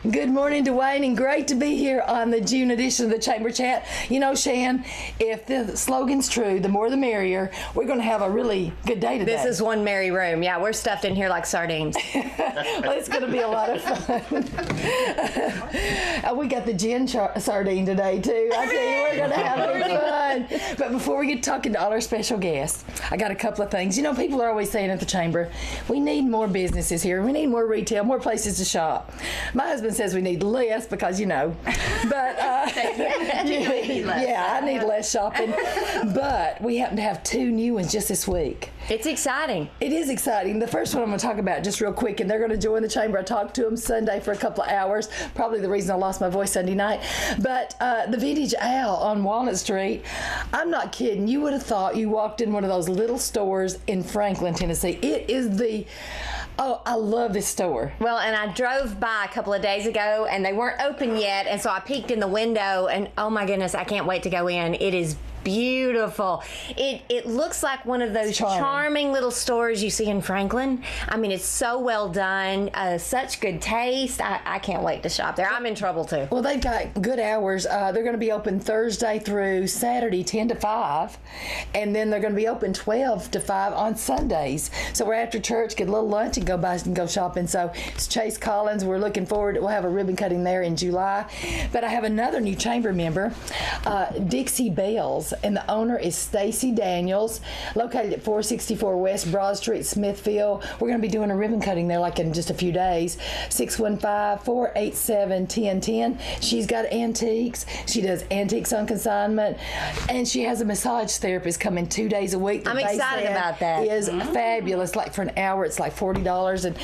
Good morning, Dwayne, and great to be here on the June edition of the Chamber Chat. You know, Shan, if the slogan's true, the more the merrier, we're going to have a really good day today. This is one merry room. Yeah, we're stuffed in here like sardines. Well, it's going to be a lot of fun. We got the gin sardine today, too. I tell you, we're going to have big fun. But before we get talking to all our special guests, I got a couple of things. You know, people are always saying at the Chamber, we need more businesses here. We need more retail, more places to shop. My husband says we need less because, you know, but I need less shopping. But we happen to have two new ones just this week. It's exciting. It is exciting. The first one I'm going to talk about just real quick, and they're going to join the Chamber. I talked to them Sunday for a couple of hours, probably the reason I lost my voice Sunday night. But the Vintage Owl on Walnut Street, I'm not kidding. You would have thought you walked in one of those little stores in Franklin, Tennessee. It is I love this store. Well, and I drove by a couple of days ago, and they weren't open yet, and so I peeked in the window, and oh my goodness, I can't wait to go in. It is beautiful. It looks like one of those charming little stores you see in Franklin. I mean, it's so well done, such good taste. I can't wait to shop there. I'm in trouble too. Well, they've got good hours. They're going to be open Thursday through Saturday, 10 to 5, and then they're going to be open 12 to 5 on Sundays. So we're after church, get a little lunch, and go by and go shopping. So it's Chase Collins. We're looking forward. We'll have a ribbon cutting there in July. But I have another new Chamber member, Dixie Bells. And the owner is Stacy Daniels, located at 464 West Broad Street, Smithfield. We're going to be doing a ribbon cutting there like in just a few days. 615-487-1010. She's got antiques. She does antiques on consignment. And she has a massage therapist coming 2 days a week. I'm excited about that. It is fabulous. Like for an hour, it's like $40 and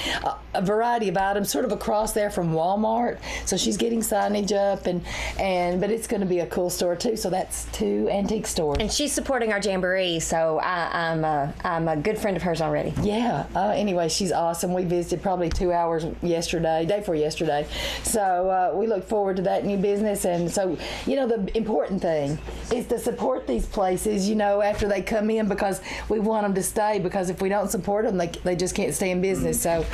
a variety of items sort of across there from Walmart. So she's getting signage up but it's going to be a cool store too. So that's two antique store. And she's supporting our Jamboree, so I'm a good friend of hers already. Yeah. Anyway, she's awesome. We visited probably 2 hours day before yesterday. So we look forward to that new business. And so, you know, the important thing is to support these places, you know, after they come in, because we want them to stay, because if we don't support them, they just can't stay in business. So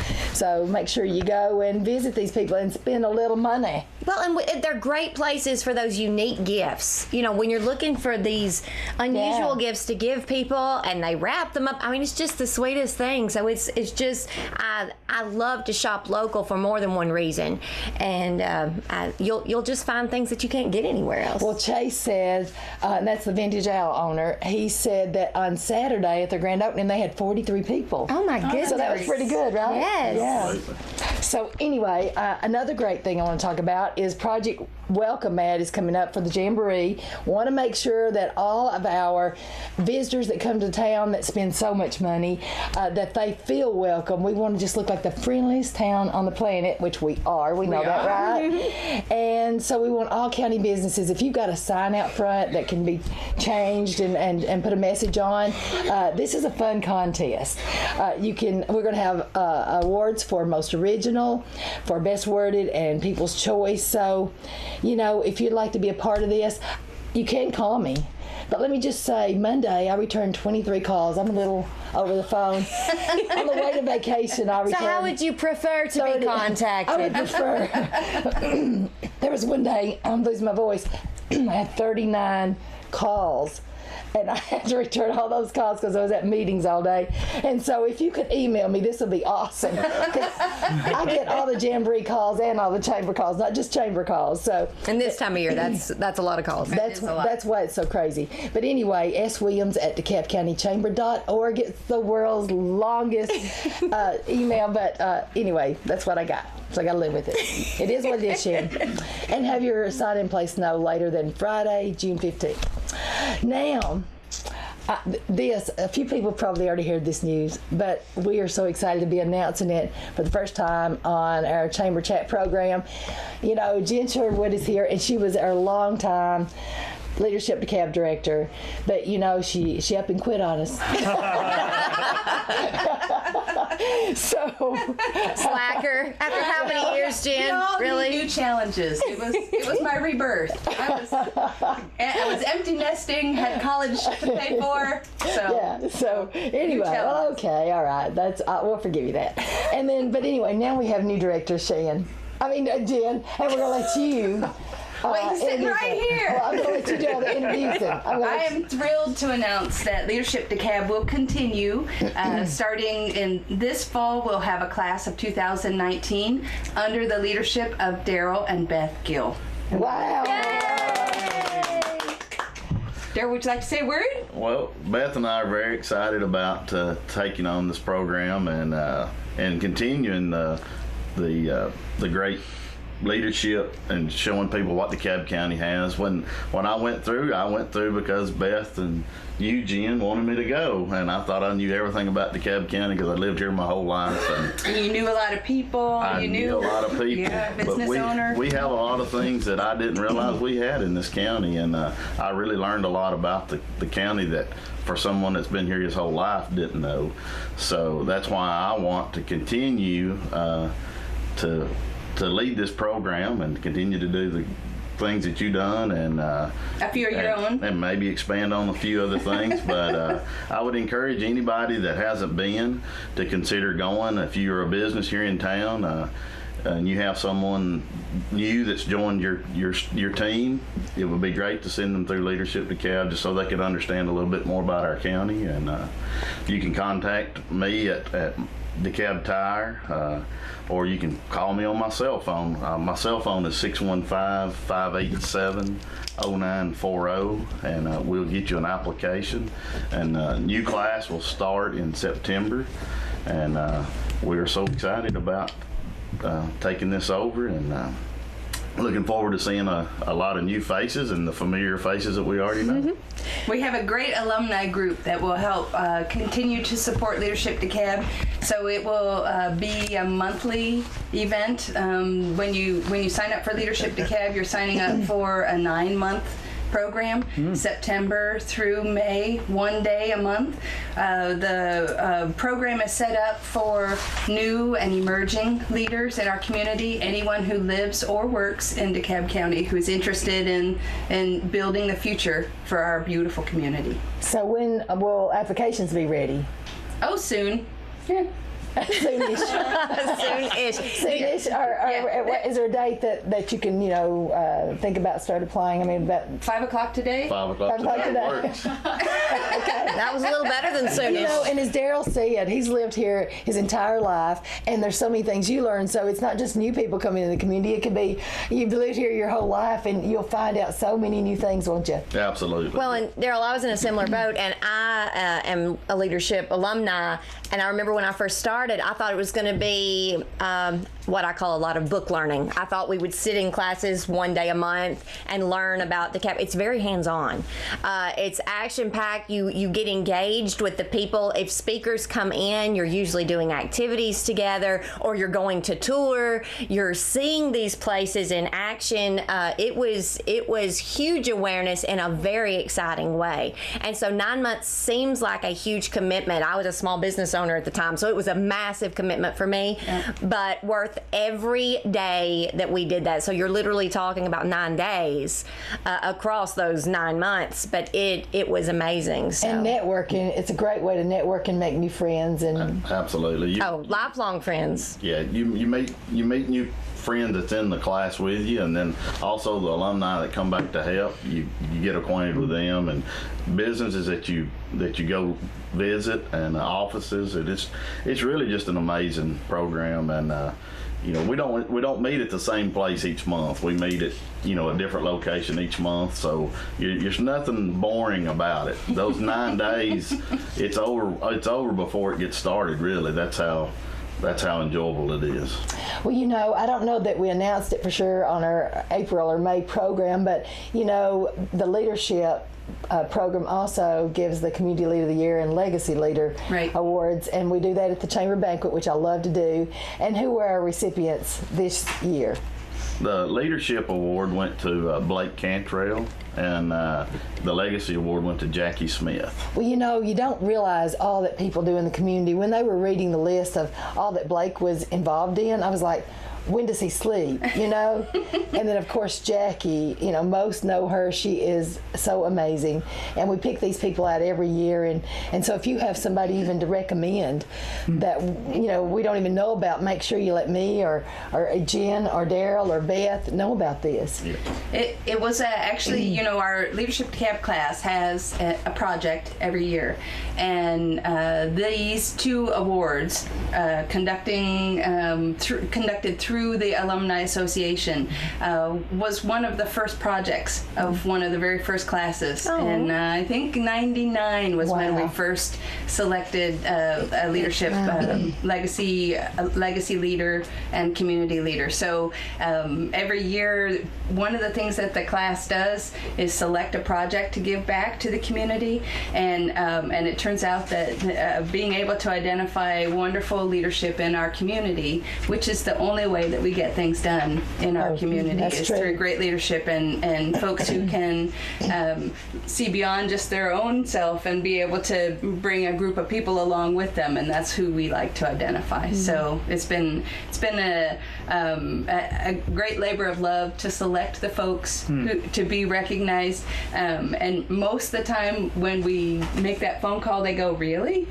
make sure you go and visit these people and spend a little money. Well, and they're great places for those unique gifts. You know, when you're looking for these unusual gifts to give people, and they wrap them up. I mean, it's just the sweetest thing. So it's just I love to shop local for more than one reason, and you'll just find things that you can't get anywhere else. Well, Chase says, and that's the Vintage Owl owner. He said that on Saturday at their grand opening they had 43 people. Oh my goodness! So that was pretty good, right? Yes. Yeah. So anyway, another great thing I want to talk about is Project Welcome Ad is coming up for the Jamboree. Want to make sure that all of our visitors that come to town that spend so much money, that they feel welcome. We want to just look like the friendliest town on the planet, which we are. We know that, right? And so we want all county businesses. If you've got a sign out front that can be changed and put a message on, this is a fun contest. We're going to have awards for most original, for best worded, and people's choice. So, you know, if you'd like to be a part of this, you can call me. But let me just say, Monday, I returned 23 calls. I'm a little over the phone. On the way to vacation, I returned. So how would you prefer to be contacted? I would prefer. There was one day, I'm losing my voice, I had 39 calls. And I had to return all those calls because I was at meetings all day. And so if you could email me, this would be awesome. I get all the Jamboree calls and all the Chamber calls, not just Chamber calls. So. And this time of year, that's a lot of calls. That's why it's so crazy. But anyway, swilliams@DeKalbCountyChamber.org. It's the world's longest email. But anyway, that's what I got. So I got to live with it. It is what it is, Shan. And have your sign-in place no later than Friday, June 15th. Now, a few people probably already heard this news, but we are so excited to be announcing it for the first time on our Chamber Chat program. You know, Jen Sherwood is here, and she was our longtime leadership DeKalb director, but you know, she up and quit on us. So slacker. After how many years, Jen? No, really? New challenges. It was my rebirth. I was empty nesting, had college to pay for. So yeah. So anyway, well, okay, all right. We'll forgive you that. But anyway, now we have new director Shan. Jen, and we're going to let you. Wait, he's sitting right here. Well, I'm going to let you do all the interviews then. I am thrilled to announce that Leadership DeKalb will continue. Starting in this fall, we'll have a class of 2019 under the leadership of Daryl and Beth Gill. Wow. Daryl, would you like to say a word? Well, Beth and I are very excited about taking on this program and continuing the great leadership and showing people what DeKalb County has. When I went through because Beth and you, Jen, wanted me to go, and I thought I knew everything about DeKalb County because I lived here my whole life. And you knew a lot of people. I knew a lot of people. Yeah, business owner. We have a lot of things that I didn't realize we had in this county, and I really learned a lot about the county that for someone that's been here his whole life didn't know. So that's why I want to continue to lead this program and continue to do the things that you've done, and a few of your own, and maybe expand on a few other things. But I would encourage anybody that hasn't been to consider going. If you're a business here in town and you have someone new that's joined your team, it would be great to send them through Leadership DeKalb just so they can understand a little bit more about our county. And you can contact me at DeKalb Tire, or you can call me on my cell phone. My cell phone is 615-587-0940, and we'll get you an application. And new class will start in September, and we are so excited about taking this over, and looking forward to seeing a lot of new faces and the familiar faces that we already know. Mm-hmm. We have a great alumni group that will help continue to support Leadership DeKalb. So it will be a monthly event. When you sign up for Leadership DeKalb, you're signing up for a 9-month program, September through May, 1 day a month. The program is set up for new and emerging leaders in our community, anyone who lives or works in DeKalb County who is interested in building the future for our beautiful community. So when will applications be ready? Oh, soon. Yeah. Soonish. Soonish. Is there a date that you can think about start applying? About 5 o'clock today. 5 o'clock today. Okay. That was a little better than soonish. And as Daryl said, he's lived here his entire life, and there's so many things you learn. So it's not just new people coming into the community. It could be you've lived here your whole life, and you'll find out so many new things, won't you? Absolutely. Well, and Daryl, I was in a similar boat, and I am a leadership alumni. And I remember when I first started, I thought it was going to be what I call a lot of book learning. I thought we would sit in classes 1 day a month and learn about DeKalb. It's very hands-on. It's action-packed. You get engaged with the people. If speakers come in, you're usually doing activities together, or you're going to tour. You're seeing these places in action. It was huge awareness in a very exciting way. And so 9 months seems like a huge commitment. I was a small business owner at the time, so it was a massive commitment for me, but worth every day that we did that. So you're literally talking about 9 days across those 9 months, but it was amazing. So. And networking, it's a great way to network and make new friends. And absolutely. Lifelong friends. Yeah, you meet new friend that's in the class with you, and then also the alumni that come back to help you get acquainted with them, and businesses that you go visit, and offices. It's really just an amazing program. And we don't meet at the same place each month. We meet at a different location each month, so there's nothing boring about it. Those 9 days, it's over before it gets started. Really, that's how enjoyable it is. Well, I don't know that we announced it for sure on our April or May program, but the leadership program also gives the Community Leader of the Year and Legacy Leader awards, and we do that at the Chamber Banquet, which I love to do. And who were our recipients this year? The Leadership Award went to Blake Cantrell, and the Legacy Award went to Jackie Smith. Well, you don't realize all that people do in the community. When they were reading the list of all that Blake was involved in, I was like, when does he sleep, and then of course Jackie, most know her. She is so amazing, and we pick these people out every year, and so if you have somebody even to recommend that we don't even know about, make sure you let me or Jen or Daryl or Beth know about this. It was actually, our Leadership DeKalb class has a project every year, and these 2 awards conducted through the Alumni Association was one of the first projects of one of the very first classes. And I think 99 was when we first selected a leadership legacy leader and community leader. So every year, one of the things that the class does is select a project to give back to the community, and it turns out that being able to identify wonderful leadership in our community, which is the only way that we get things done in our community, is through great leadership and folks who can see beyond just their own self and be able to bring a group of people along with them, and that's who we like to identify. So it's been a great labor of love to select the folks to be recognized, and most of the time when we make that phone call, they go, "Really?"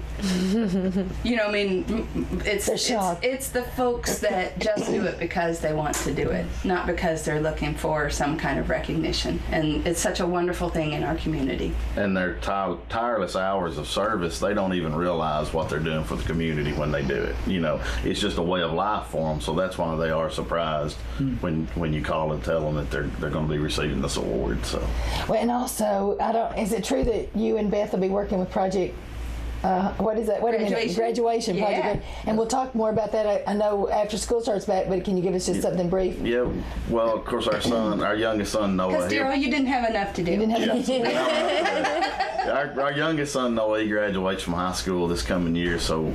It's the folks that just do it because they want to do it, not because they're looking for some kind of recognition. And it's such a wonderful thing in our community. And their tireless hours of service, they don't even realize what they're doing for the community when they do it. It's just a way of life for them. So that's why they are surprised when you call and tell them that they're going to be receiving this award. So. Well, and also, is it true that you and Beth will be working with Project? What is that? Graduation project. And we'll talk more about that. I know after school starts back, but can you give us just something brief? Yeah. Well, of course, our youngest son, Noah. Because, Daryl, you didn't have enough to do. You didn't have enough to do. Our youngest son, Noah, he graduates from high school this coming year. So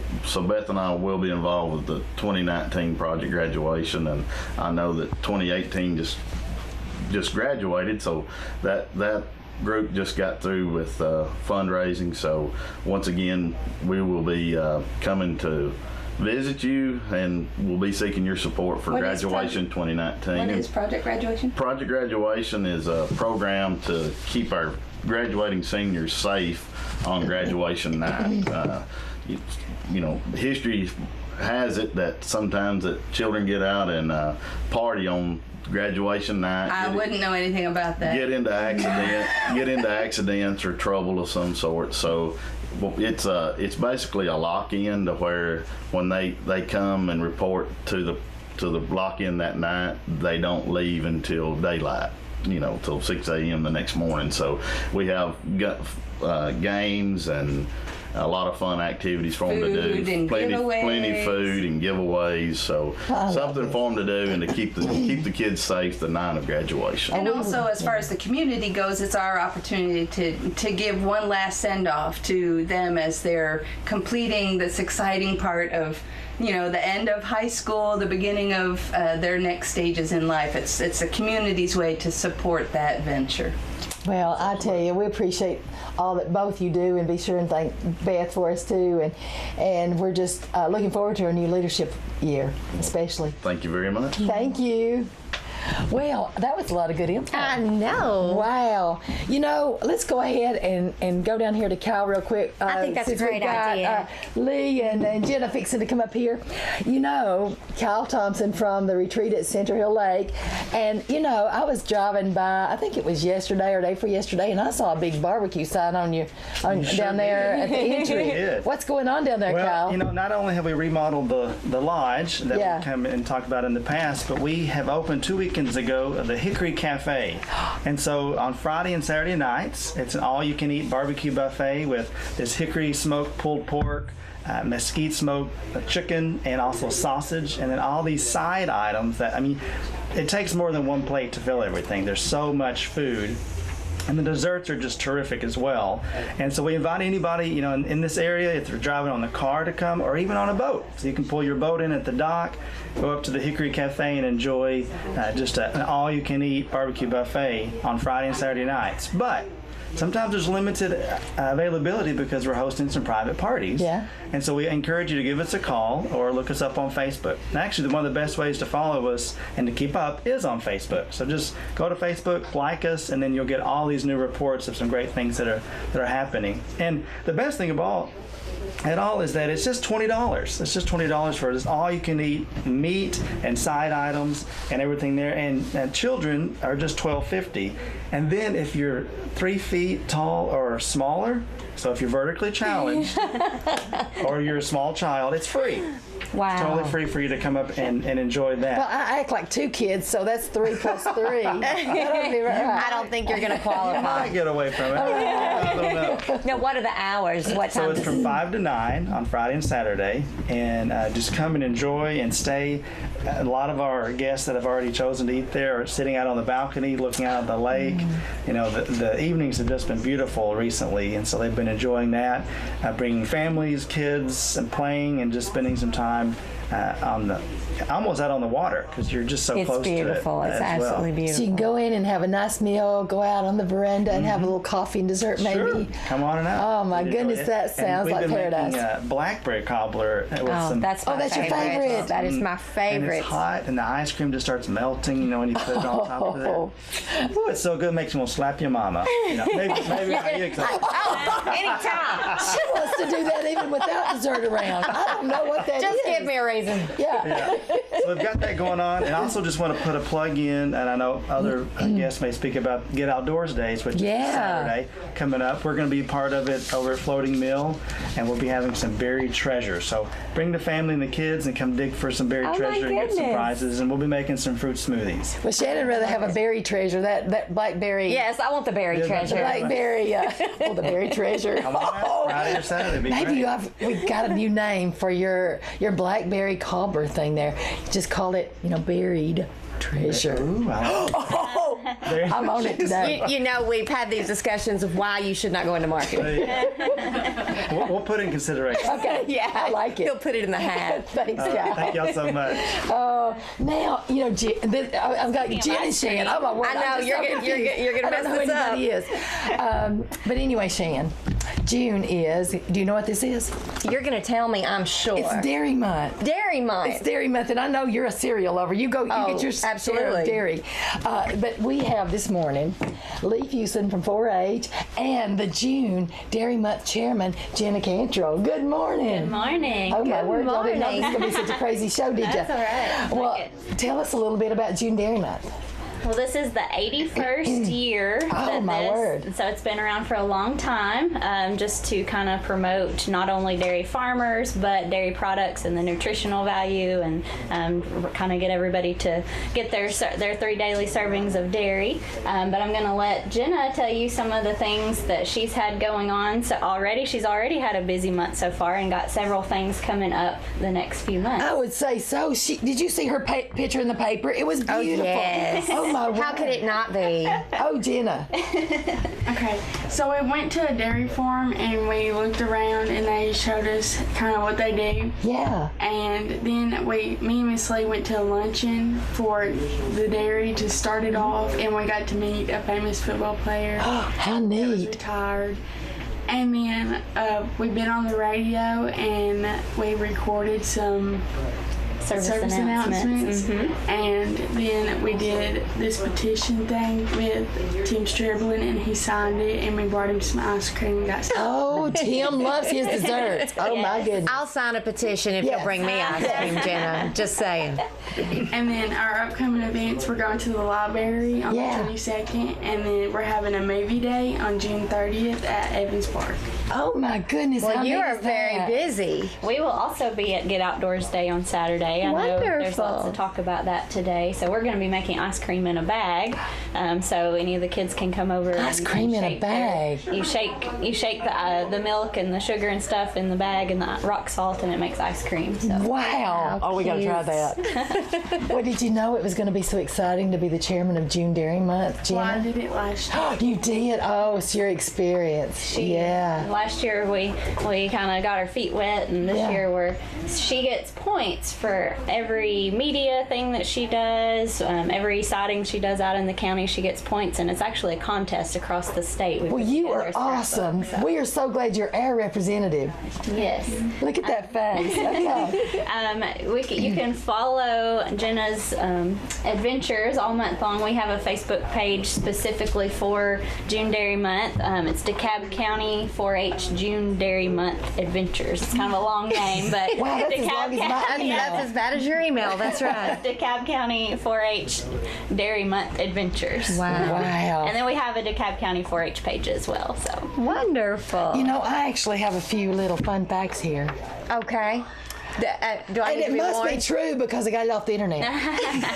Beth and I will be involved with the 2019 project graduation, and I know that 2018 just graduated. So that group just got through with fundraising, so once again we will be coming to visit you, and we'll be seeking your support for graduation 2019. What is Project Graduation? Project Graduation is a program to keep our graduating seniors safe on graduation night. History has it that sometimes that children get out and party on graduation night. I wouldn't know anything about that. Get into accidents or trouble of some sort. So it's basically a lock-in to where when they come and report to the lock-in that night, they don't leave until daylight. Till 6 a.m. the next morning. So we have got games and a lot of fun activities for them to do. Plenty food and giveaways. So something for them to do and to keep the kids safe the night of graduation. And also, as far as the community goes, it's our opportunity to give one last send-off to them as they're completing this exciting part of the end of high school, the beginning of their next stages in life. It's the community's way to support that venture. Well, I tell you, we appreciate all that both you do, and be sure and thank Beth for us too. And we're just looking forward to our new leadership year, especially. Thank you very much. Thank you. Well, that was a lot of good info. I know. Wow. Let's go ahead and go down here to Cal real quick. I think that's a great idea. Lee and Jenna fixing to come up here. Cal Thompson from the retreat at Center Hill Lake. And, I was driving by, I think it was yesterday or day before yesterday, and I saw a big barbecue sign down there at the entry. What's going on down there, Cal? Not only have we remodeled the lodge that we come and talked about in the past, but we have opened 2 weekends ago the Hickory Cafe. And so on Friday and Saturday nights, it's an all-you-can-eat barbecue buffet with this hickory smoked pulled pork, mesquite smoked chicken, and also sausage, and then all these side items that, it takes more than one plate to fill everything. There's so much food. And the desserts are just terrific as well. And so we invite anybody, in this area, if they're driving on the car, to come, or even on a boat. So you can pull your boat in at the dock, go up to the Hickory Cafe and enjoy just an all-you-can-eat barbecue buffet on Friday and Saturday nights. But sometimes there's limited availability because we're hosting some private parties. Yeah. And so we encourage you to give us a call or look us up on Facebook. And actually, one of the best ways to follow us and to keep up is on Facebook. So just go to Facebook, like us, and then you'll get all these new reports of some great things that are happening. And the best thing of all is that it's just $20. It's just $20 for this all you can eat meat and side items and everything there. And children are just $12.50. And then if you're 3 feet tall or smaller, so if you're vertically challenged or you're a small child, it's free. Wow. It's totally free for you to come up and enjoy that. Well, I act like 2 kids, so that's 3 plus 3. That'll be right. I don't think you're going to I qualify. might get away from it. I don't know. Now, what are the hours? What time? So it's from 5 to 9 on Friday and Saturday, and just come and enjoy and stay. A lot of our guests that have already chosen to eat there are sitting out on the balcony, looking out at the lake. You know, the evenings have just been beautiful recently, and so they've been enjoying that, bringing families, kids, and playing, and just spending some time almost out on the water because you're just so close beautiful. to it. It's absolutely beautiful. So you can go in and have a nice meal, go out on the veranda and have a little coffee and dessert maybe. Sure. Come on and out. Oh my goodness, that sounds like paradise. We've been making blackberry cobbler with some. That's my that's your favorite. favorite. That is my And favorite. it's hot, and the ice cream just starts melting. You know when you put it on top of it. Ooh, it's so good. It makes you want to slap your mama. You know, maybe not you. Oh, anytime. She wants to do that even without dessert around. I don't know what that is. Just give me a reason. Yeah. So we've got that going on, and I also just want to put a plug in, and I know other guests may speak about Get Outdoors Days, which is Saturday coming up. We're going to be part of it over at Floating Mill, and we'll be having some buried treasure. So bring the family and the kids and come dig for some buried treasure and get some prizes, and we'll be making some fruit smoothies. Well, Shannon rather have a berry treasure, that blackberry. Yes, I want the berry treasure. Blackberry, the berry treasure. Come on out, Friday or Saturday. Be Maybe great. we've got a new name for your blackberry cobbler thing there. Just call it, buried treasure. Ooh, I'm on it today. You know, we've had these discussions of why you should not go into marketing. We'll put it in consideration. Okay, Yeah, I like it. He'll put it in the hat. Thanks, guys. Thank y'all so much. Now, I've got Jen and Shan. Oh my word! I know, I'm just you're so gonna- confused. you're gonna I don't know mess who this up. anybody is. But anyway, Shan, June is. Do you know what this is? You're going to tell me, I'm sure. It's Dairy Month. Dairy Month. It's Dairy Month, and I know you're a cereal lover. You get your share absolutely. of dairy. But we have this morning Lee Fusen from 4-H and the June Dairy Month Chairman, Jenna Cantrell. Good morning. Good morning. Oh my word! Y'all didn't know morning. this was going to be such a crazy show, did you? That's all right. Well, Like tell us a little bit about June Dairy Month. Well, this is the 81st year. Oh, my word. So it's been around for a long time, just to kind of promote not only dairy farmers, but dairy products and the nutritional value, and kind of get everybody to get their 3 daily servings of dairy. But I'm going to let Jenna tell you some of the things that she's had going on. So she's already had a busy month so far and got several things coming up the next few months. I would say so. Did you see her picture in the paper? It was beautiful. yes. Oh my word. How could it not be? Oh, Jenna. Okay, so we went to a dairy farm and we looked around and they showed us kind of what they do. Yeah. And then me and Miss Lee went to a luncheon for the dairy to start it off, and we got to meet a famous football player How who was neat. retired. And then we've been on the radio and we recorded some Service announcements. Mm-hmm. And then we did this petition thing with Tim Striblin, and he signed it, and we brought him some ice cream and got some. Oh, Tim loves his desserts. Oh my goodness. I'll sign a petition if Yes. you'll bring me ice cream, Jenna. Just saying. And then our upcoming events, we're going to the library on Yeah. the 22nd, and then we're having a movie day on June 30th at Evans Park. Oh my goodness. how Well, you neat are is very that? busy. We will also be at Get Outdoors Day on Saturday. I know there's lots Wonderful. to talk about that today. So we're going to be making ice cream in a bag. So any of the kids can come over. Ice and cream in a shake bag. You shake the milk and the sugar and stuff in the bag and the rock salt, and it makes ice cream. So Wow. Oh, we got to try that. Well, did you know it was going to be so exciting to be the chairman of June Dairy Month, Well, I Jenna? did it last year. You did? Oh, it's your experience. Yeah. Last year we kind of got our feet wet, and this year she gets points for every media thing that she does, every sighting she does out in the county. She gets points, and it's actually a contest across the state. Well, you are awesome. We are so glad you're our representative. Yes. Look at that face. Okay. You can follow Jenna's adventures all month long. We have a Facebook page specifically for June Dairy Month. It's DeKalb County 4-H June Dairy Month Adventures. It's kind of a long name, but wow, that's as long as my email. That's as bad as your email. That's right. DeKalb County 4-H Dairy Month Adventures. Wow. And then we have a DeKalb County 4-H page as well. So wonderful. You know, I actually have a few little fun facts here. Okay. Do I and it must be true because I got it off the internet.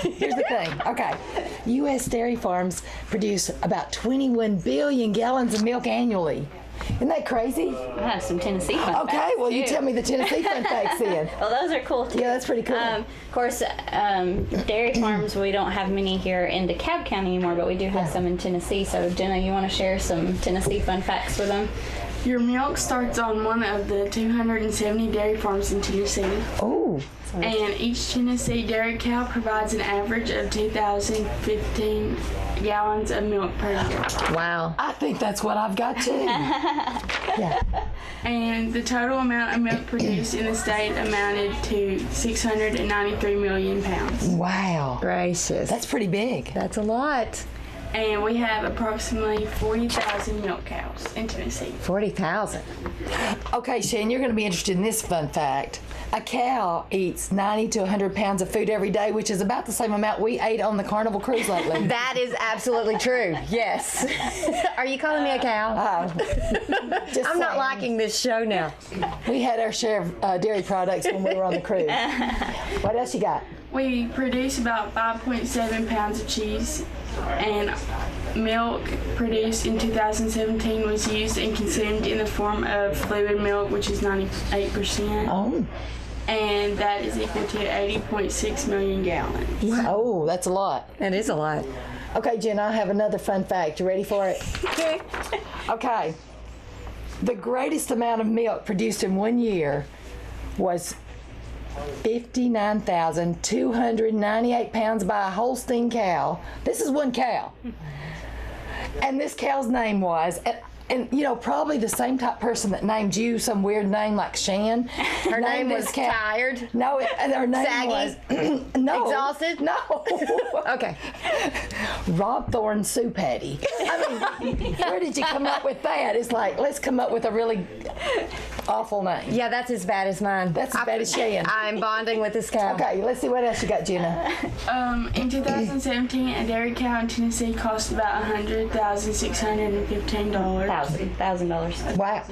Here's the thing. Okay. U.S. dairy farms produce about 21 billion gallons of milk annually. Isn't that crazy? I have some Tennessee fun facts. Okay, well, you too. tell me the Tennessee fun facts then. Well, those are cool too. Yeah, that's pretty cool. Of course, dairy farms, we don't have many here in DeKalb County anymore, but we do have some in Tennessee. So, Jenna, you want to share some Tennessee fun facts with them? Your milk starts on one of the 270 dairy farms in Tennessee. Oh. And each Tennessee dairy cow provides an average of 2,015 gallons of milk per year. Wow. I think that's what I've got too. Yeah. And the total amount of milk produced in the state amounted to 693 million pounds. Wow. Gracious. That's pretty big. That's a lot. And we have approximately 40,000 milk cows in Tennessee. 40,000. Okay, Shan, you're going to be interested in this fun fact. A cow eats 90 to 100 pounds of food every day, which is about the same amount we ate on the Carnival cruise lately. That is absolutely true. Yes. Are you calling me a cow? I'm not liking this show now. We had our share of dairy products when we were on the cruise. What else you got? We produce about 5.7 pounds of cheese, and milk produced in 2017 was used and consumed in the form of fluid milk, which is 98%. Oh. And that is equal to 80.6 million gallons. Oh, that's a lot. That is a lot. Okay, Jen, I have another fun fact. You ready for it? Okay. Okay. The greatest amount of milk produced in 1 year was 59,298 pounds by a Holstein cow. This is one cow. And this cow's name was, and you know, probably the same type person that named you some weird name like Shan. Her name was Tired? No, her name Saggy? was no. Exhausted? No. Okay. Rob Thorne Soup Patty. I mean, where did you come up with that? It's like, let's come up with a really awful name. Yeah, that's as bad as mine. That's as bad as Shan. I'm bonding with this cow. Okay, let's see what else you got, Jenna. In 2017, a dairy cow in Tennessee cost about $100,615. $1,000. Wow.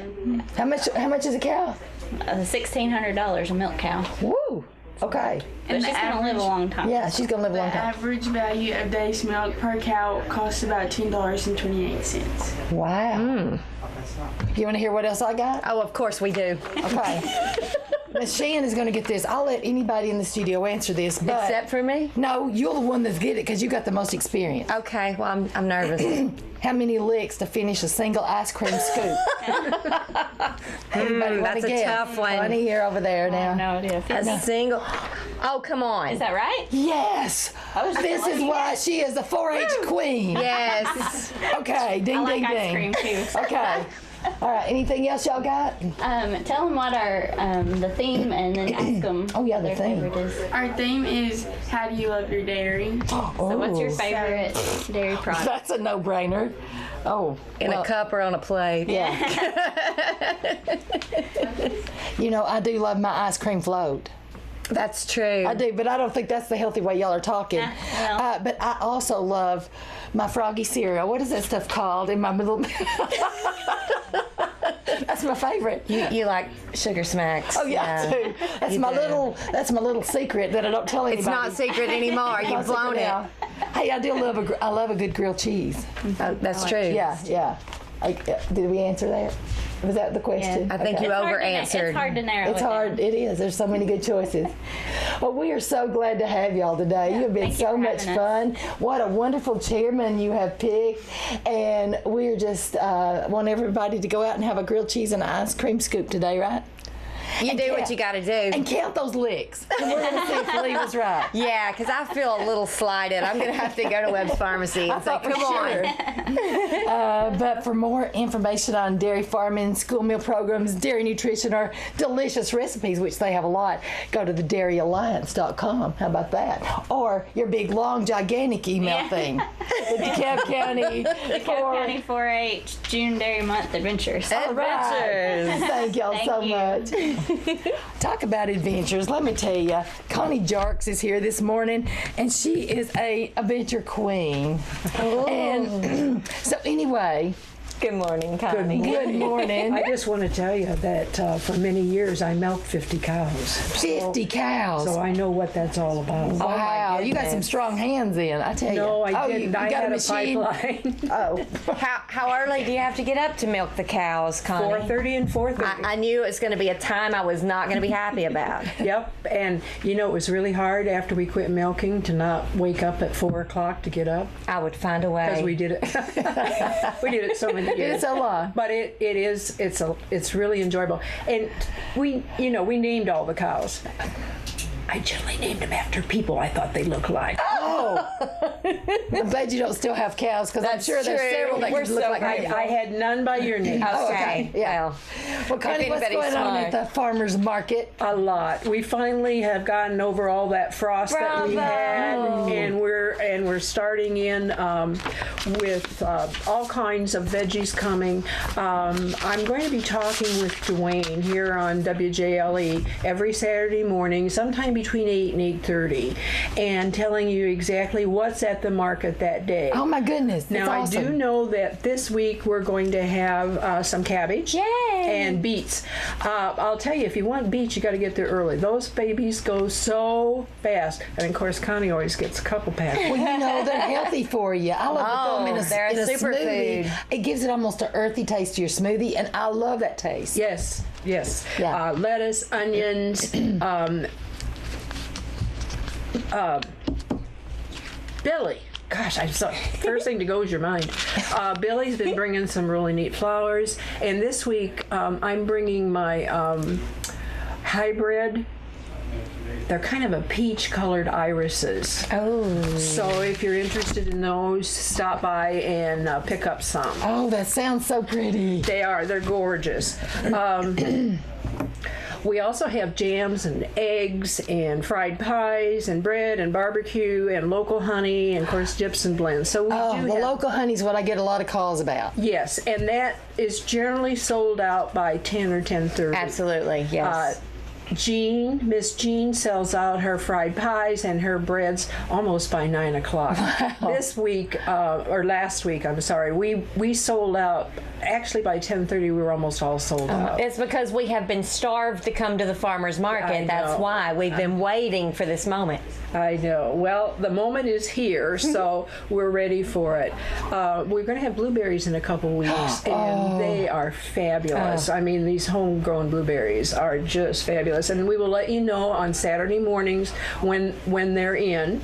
How much is a cow? $1,600 a milk cow. Woo. Okay. But she's going to live a long time. Yeah, she's going to live a long time. The average value of day's milk per cow costs about $10.28. Wow. You want to hear what else I got? Oh, of course we do. Okay. Miss Shan is going to get this. I'll let anybody in the studio answer this, but Except for me? no, you're the one that's get it because you got the most experience. Okay, well, I'm nervous. How many licks to finish a single ice cream scoop? Everybody want that's to a guess? tough one. Funny here over there now. No idea. A single. Oh, come on. Is that right? Yes. This is why she is the 4-H queen. Yes. Okay. Ding, I like ding, ice ding. cream too. Okay. All right. Anything else y'all got? Tell them what our the theme, and then ask them. Oh, yeah, the their theme. favorite is. Our theme is, how do you love your dairy? Oh, So what's your favorite dairy product? That's a no-brainer. Oh, In a cup or on a plate. Yeah. You know, I do love my ice cream float. That's true. I do, but I don't think that's the healthy way y'all are talking. well. But I also love my froggy cereal. What is that stuff called? In my little. That's my favorite. You like sugar smacks. Oh yeah, I do. That's You my do. That's my little secret that I don't tell anybody. It's not secret anymore. You've blown it. Hey, I love a good grilled cheese. That's true. Yeah. Did we answer that? Was that the question? Yeah. I think you over-answered. It's hard to narrow It's it hard. down. It is. There's so many good choices. Well, we are so glad to have y'all today. You've been thank you so for much having fun. What a wonderful chairman you have picked. And we're just want everybody to go out and have a grilled cheese and ice cream scoop today, right? You do what you got to do. And count those licks. And we're going to see if Lee was right. Yeah, because I feel a little slighted. I'm going to have to go to Webb's Pharmacy and say, thought for come sure. on. But for more information on dairy farming, school meal programs, dairy nutrition, or delicious recipes, which they have a lot, go to thedairyalliance.com. How about that? Or your big, long, gigantic email thing. The DeKalb County. DeKalb County 4-H June Dairy Month Adventures. All right. Thank y'all so you. much. Talk about adventures. Let me tell you, Connie Jarks is here this morning, and she is a adventure queen. And so anyway, Good morning, Connie. good morning. I just want to tell you that for many years I milked 50 cows. 50 cows. So I know what that's all about. Wow, you got some strong hands in, I tell you. No, I Oh, didn't. You I got had a a machine? pipeline. Oh, How early do you have to get up to milk the cows, Connie? 4:30 and 4:30. I knew it was going to be a time I was not going to be happy about. Yep, and it was really hard after we quit milking to not wake up at 4 o'clock to get up I would find a way. because we did it. We did it so many did years. it so long. But it's really enjoyable, and we named all the cows. I generally named them after people I thought they looked like. I'm glad you don't still have cows, because I'm That's sure there's true. several that We're could look so like me. I had none by your name. Okay. yeah. Well, Connie, what's anybody's going on at smart. the farmer's market? A lot. We finally have gotten over all that frost that we had, and we're starting in with all kinds of veggies coming. I'm going to be talking with Dwayne here on WJLE every Saturday morning, sometime between 8 and 8:30, and telling you exactly what's at the market that day. Oh my goodness, that's Now, awesome. I do know that this week we're going to have some cabbage and beets. I'll tell you, if you want beets, you got to get there early. Those babies go so fast. And of course, Connie always gets a couple packs. Well, they're healthy for you. I love to throw them in they're a in a superfood. smoothie. It gives it almost an earthy taste to your smoothie, and I love that taste. Yes. Yeah. Lettuce, onions, Billy. Gosh, first thing to go is your mind. Billy's been bringing some really neat flowers, and this week I'm bringing my hybrid. They're kind of a peach-colored irises. Oh. So if you're interested in those, stop by and pick up some. Oh, that sounds so pretty. They're gorgeous. We also have jams and eggs and fried pies and bread and barbecue and local honey and, of course, dips and blends. So we Oh, do the have, local honey's what I get a lot of calls about. yes, and that is generally sold out by 10 or 10:30. Absolutely, yes. Miss Jean sells out her fried pies and her breads almost by 9 o'clock. This week, or last week, I'm sorry, we sold out. Actually, by 10:30, we were almost all sold out. It's because we have been starved to come to the farmer's market. I That's know. why we've been waiting for this moment. I know. Well, the moment is here, so we're ready for it. We're going to have blueberries in a couple weeks, and they are fabulous. I mean, these homegrown blueberries are just fabulous, and we will let you know on Saturday mornings when they're in.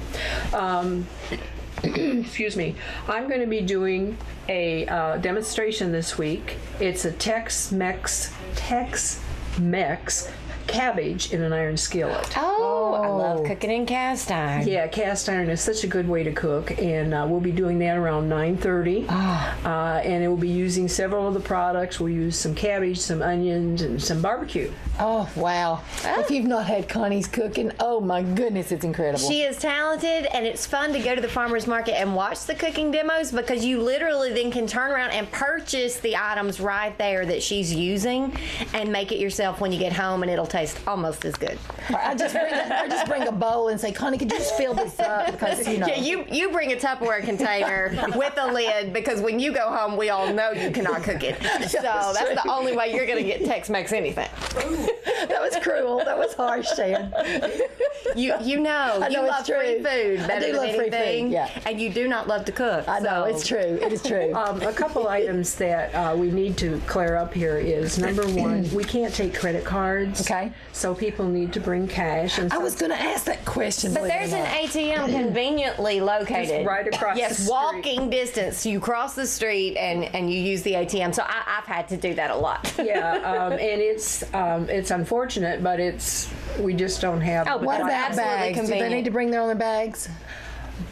Excuse me. I'm going to be doing a demonstration this week. It's a Tex-Mex cabbage in an iron skillet. Oh, I love cooking in cast iron. Yeah, cast iron is such a good way to cook, and we'll be doing that around 9:30. And it will be using several of the products. We'll use some cabbage, some onions, and some barbecue. Oh, wow. If you've not had Connie's cooking, oh my goodness, it's incredible. She is talented, and it's fun to go to the farmer's market and watch the cooking demos, because you literally then can turn around and purchase the items right there that she's using and make it yourself when you get home, and it'll taste almost as good. Or I just bring a bowl and say, Connie, could you just fill this up? Because, you know. Yeah, you bring a Tupperware container with a lid, because when you go home, we all know you cannot cook it. So that's the only way you're going to get Tex-Mex anything. That was cruel. That was harsh, Shan. You know you love free food better than anything. Yeah. And you do not love to cook. I know, it's true. It is true. A couple items that we need to clear up here is, number one, we can't take credit cards. Okay. So people need to bring cash. And I so was going to ask that question. But there's an ATM conveniently located. Just right across the street. Walking distance. You cross the street and you use the ATM. So I've had to do that a lot. Yeah, and it's unfortunate, but we just don't have. Oh, but What that's about absolutely bags? Do they convenient. need to bring their own bags?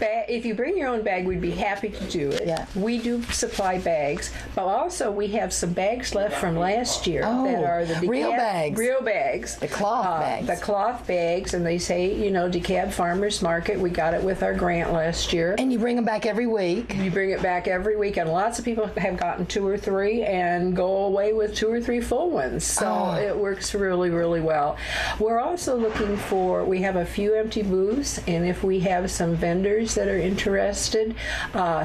If you bring your own bag, we'd be happy to do it. Yeah. We do supply bags, but also we have some bags left from last year that are the real bags. Real bags. The cloth bags. The cloth bags, and they say, DeKalb Farmers Market. We got it with our grant last year. And you bring them back every week. You bring it back every week, and lots of people have gotten 2 or 3 and go away with 2 or 3 full ones. So it works really, really well. We're also looking we have a few empty booths, and if we have some vendors that are interested,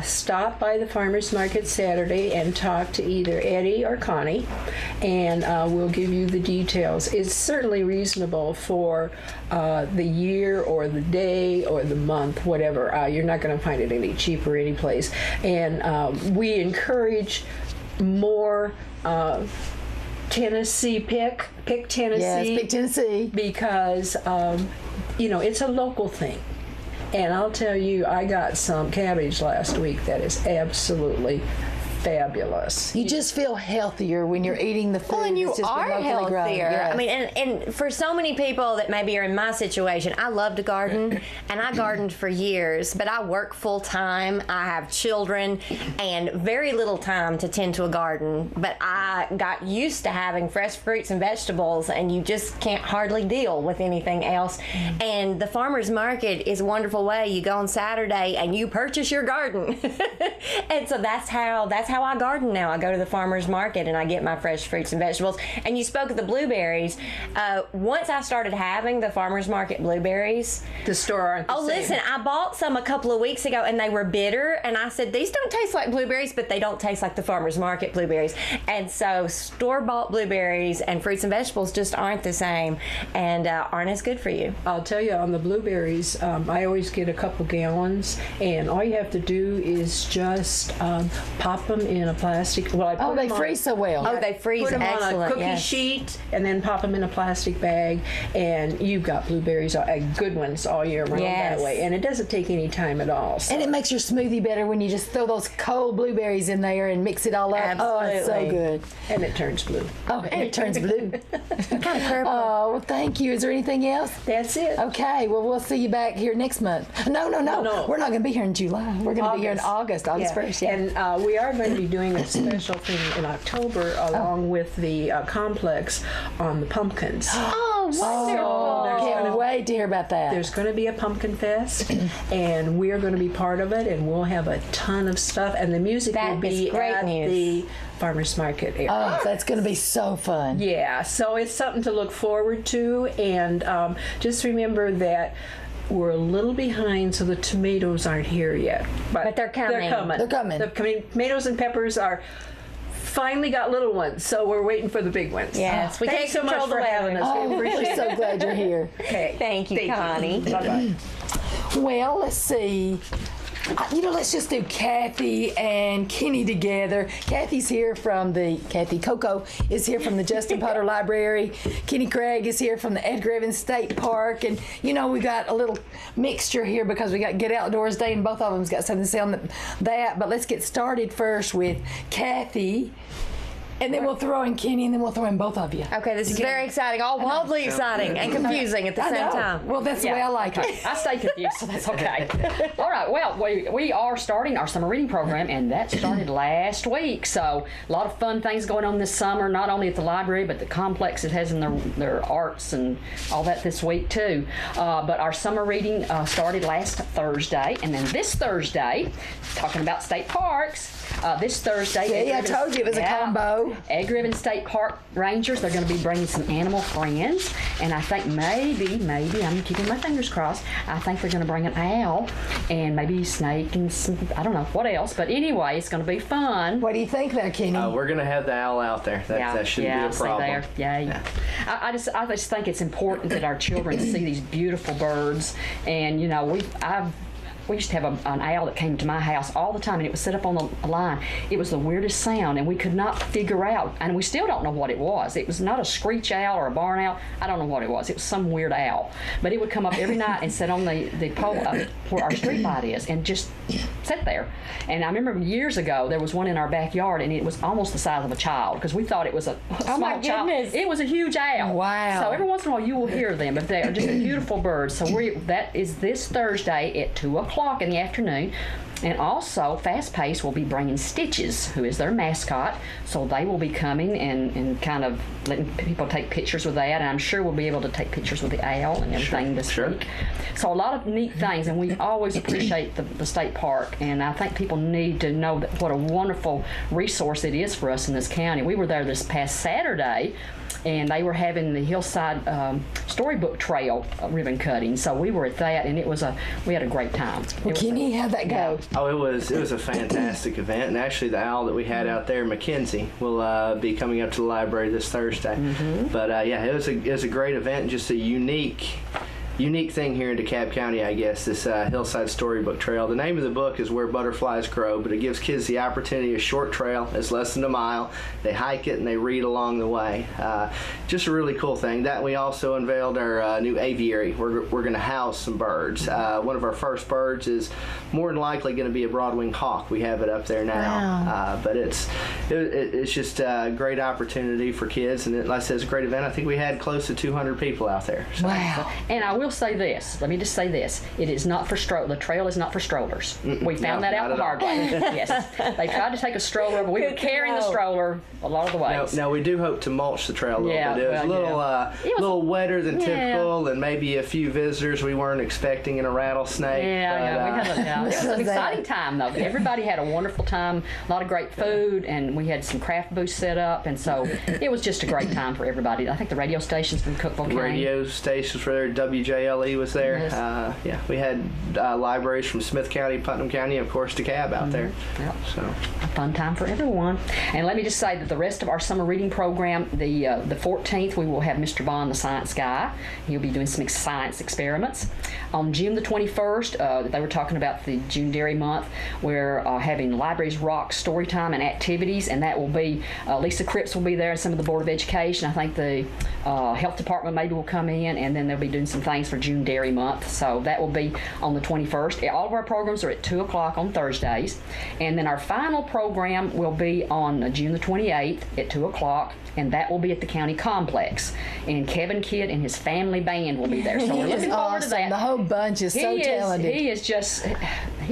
stop by the farmers market Saturday and talk to either Eddie or Connie, and we'll give you the details. It's certainly reasonable for the year or the day or the month, whatever. You're not going to find it any cheaper any place. And we encourage more Tennessee pick Tennessee. Yes, pick Tennessee. Because it's a local thing. And I'll tell you, I got some cabbage last week that is absolutely fabulous. You just feel healthier when you're eating the food. Well, and you that's just been are locally healthier. grown. Yes. I mean, and for so many people that maybe are in my situation, I love to garden, and I gardened for years, but I work full time. I have children, and very little time to tend to a garden. But I got used to having fresh fruits and vegetables, and you just can't hardly deal with anything else. And the farmers market is a wonderful way. You go on Saturday and you purchase your garden, and so that's how I garden now. I go to the farmer's market and I get my fresh fruits and vegetables. And you spoke of the blueberries. Once I started having the farmer's market blueberries, the store aren't the same. Listen, I bought some a couple of weeks ago and they were bitter, and I said, these don't taste like blueberries, but they don't taste like the farmer's market blueberries. And so store-bought blueberries and fruits and vegetables just aren't the same and aren't as good for you. I'll tell you, on the blueberries, I always get a couple gallons, and all you have to do is just pop them in a plastic. Well, they freeze so well. Oh, they freeze put them excellent. on a cookie sheet, and then pop them in a plastic bag, and you've got blueberries, good ones, all year round that way. And it doesn't take any time at all. So. And it makes your smoothie better when you just throw those cold blueberries in there and mix it all up. Absolutely. Oh, it's so good. And it turns blue. Oh, and it turns blue. Kind of purple. Oh, well, thank you. Is there anything else? That's it. Okay, well, we'll see you back here next month. No. We're not going to be here in July. We're going to be here in August 1st. Yeah. And we are going to be doing a special thing in October along with the complex on the pumpkins. Oh, wonderful. Can't wait to hear about that. There's going to be a pumpkin fest, and we're going to be part of it, and we'll have a ton of stuff, and the music will be at the farmers market area. Oh, that's going to be so fun. Yeah, so it's something to look forward to, and just remember that we're a little behind, so the tomatoes aren't here yet. But they're coming. They're coming. The tomatoes and peppers are finally got little ones, so we're waiting for the big ones. Yes, we Thanks take so much control for of the having weather. us. Oh, We appreciate we're so glad you're here. Okay. Thank you, Connie. Bye-bye. Well, let's see. Let's just do Kathy and Kenny together. Kathy Coco is here from the Justin Potter Library. Kenny Craig is here from the Edgar Evans State Park. And, we got a little mixture here because we got Get Outdoors Day, and both of them's got something to say on that. But let's get started first with Kathy. And then we'll throw in Kenny, and then we'll throw in both of you. Okay, this is very exciting, all wildly exciting and confusing at the same time. Well, that's the way I like it. I stay confused, so that's okay. All right, well, we are starting our summer reading program, and that started last week. So a lot of fun things going on this summer, not only at the library, but the complex it has in their arts and all that this week, too. But our summer reading started last Thursday, and then this Thursday, talking about state parks, this Thursday. See, I told you it was a combo. Egg-Ribbon State Park Rangers, they're going to be bringing some animal friends, and I think maybe, I'm keeping my fingers crossed, I think they're going to bring an owl and maybe a snake and some, I don't know what else, but anyway, it's going to be fun. What do you think there, Kenny? We're going to have the owl out there. That shouldn't be a problem. I just think it's important that our children see these beautiful birds, and you know, we used to have an owl that came to my house all the time, and it was set up on the line. It was the weirdest sound, and we could not figure out, and we still don't know what it was. It was not a screech owl or a barn owl. I don't know what it was. It was some weird owl. But it would come up every night and sit on the pole where our street light is and just sit there. And I remember years ago, there was one in our backyard, and it was almost the size of a child, because we thought it was a small my child. goodness. It was a huge owl. Wow. So every once in a while you will hear them, but they are just beautiful birds. So that is this Thursday at 2 o'clock in the afternoon. And also, Fast Pace will be bringing Stitches, who is their mascot. So they will be coming and kind of letting people take pictures with that. And I'm sure we'll be able to take pictures with the owl and everything this week. So a lot of neat things, and we always appreciate the state park. And I think people need to know what a wonderful resource it is for us in this county. We were there this past Saturday, and they were having the Hillside Storybook Trail ribbon cutting. So we were at that, and we had a great time. Kenny, how'd that go? Oh, it was a fantastic event, and actually the owl that we had out there, Mackenzie, will be coming up to the library this Thursday. But it was a great event, and just a unique thing here in DeKalb County, I guess, this Hillside Storybook Trail. The name of the book is Where Butterflies Grow, but it gives kids the opportunity, a short trail. It's less than a mile. They hike it and they read along the way. Just a really cool thing. That we also unveiled our new aviary. We're going to house some birds. One of our first birds is more than likely going to be a broadwing hawk. We have it up there now. Wow. But it's just a great opportunity for kids, and like I said, it's a great event. I think we had close to 200 people out there. So. Wow. And I will say this. Let me just say this. It is not for the trail is not for strollers. We found that out the hard way. Yes. They tried to take a stroller, but we were carrying the stroller a lot of the ways. Now we do hope to mulch the trail a little bit. It was a little wetter than typical, and maybe a few visitors we weren't expecting, and a rattlesnake. We had it was an exciting time, though. Everybody had a wonderful time, a lot of great food, and we had some craft booths set up, and so it was just a great time for everybody. I think the radio stations from Cookeville County. Radio stations were there. WJLE was there. Yes. We had libraries from Smith County, Putnam County, and of course DeKalb out there. Yep. So a fun time for everyone. And let me just say that the rest of our summer reading program, the 14th, we will have Mr. Bond, the science guy. He'll be doing some science experiments. On June the 21st, they were talking about the June Dairy Month. We're having Libraries Rock story time and activities, and that will be Lisa Cripps will be there, and some of the Board of Education. I think the Health Department maybe will come in, and then they'll be doing some things for June Dairy Month. So that will be on the 21st. All of our programs are at 2 o'clock on Thursdays. And then our final program will be on June the 28th at 2 o'clock, and that will be at the county complex. And Kevin Kidd and his family band will be there. So we're looking forward to that. The whole bunch is so talented. He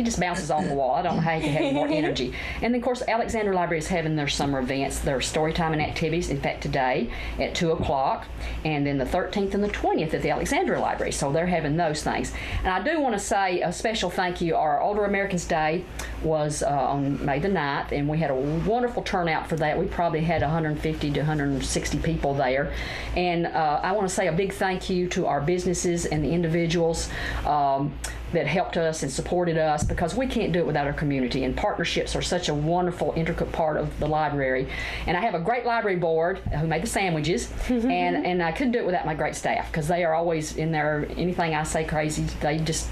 just bounces off the wall. I don't know how he can have more energy. And then, of course, Alexandria Library is having their summer events, their story time and activities, in fact, today at 2 o'clock, and then the 13th and the 20th at the Alexandria Library. So they're having those things. And I do want to say a special thank you. Our Older Americans Day was on May the 9th, and we had a wonderful turnout for that. We probably had 150 to 160 people there. And I want to say a big thank you to our businesses and the individuals that helped us and supported us, because we can't do it without our community, and partnerships are such a wonderful, intricate part of the library. And I have a great library board who made the sandwiches, and I couldn't do it without my great staff, because they are always in there. Anything I say crazy, they just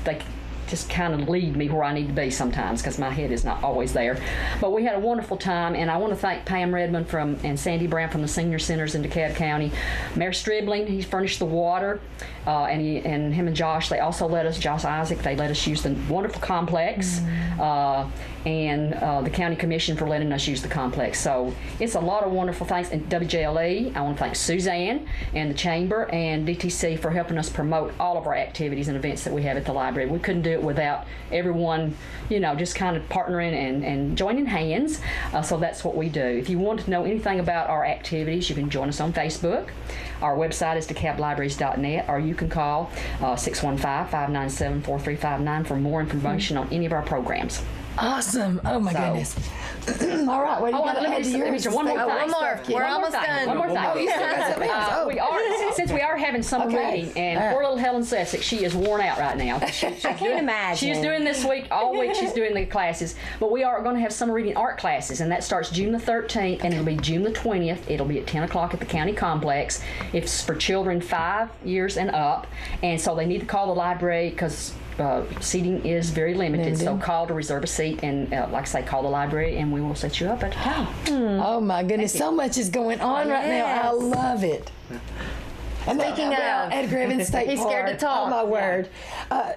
kind of lead me where I need to be sometimes, because my head is not always there. But we had a wonderful time, and I want to thank Pam Redmond and Sandy Brown from the Senior Centers in DeKalb County. Mayor Stribling, he furnished the water, and him and Josh, Josh Isaac, they let us use the wonderful complex, and the County Commission for letting us use the complex. So it's a lot of wonderful things. And WJLE, I want to thank Suzanne and the Chamber and DTC for helping us promote all of our activities and events that we have at the library. We couldn't do it without everyone, just kind of partnering and joining hands. So that's what we do. If you want to know anything about our activities, you can join us on Facebook. Our website is DeKalbLibraries.net, or you can call 615-597-4359 for more information on any of our programs. Awesome. Oh, my goodness. All right. Well, you got to add to yours. One more thing. One more. We're almost done. One more thing. Oh, you still got something else. We are, since we are having summer reading, and poor little Helen Sussex, she is worn out right now. I can't imagine. She's doing this week, all week she's doing the classes, but we are going to have summer reading art classes, and that starts June the 13th, and it'll be June the 20th. It'll be at 10 o'clock at the county complex. It's for children 5 years and up, and so they need to call the library because seating is very limited, so call to reserve a seat, and like I say, call the library and we will set you up at home. Oh my goodness, so much is going on right now. I love it. And speaking of Edgar Evans State he's Park. scared to talk. Oh my word!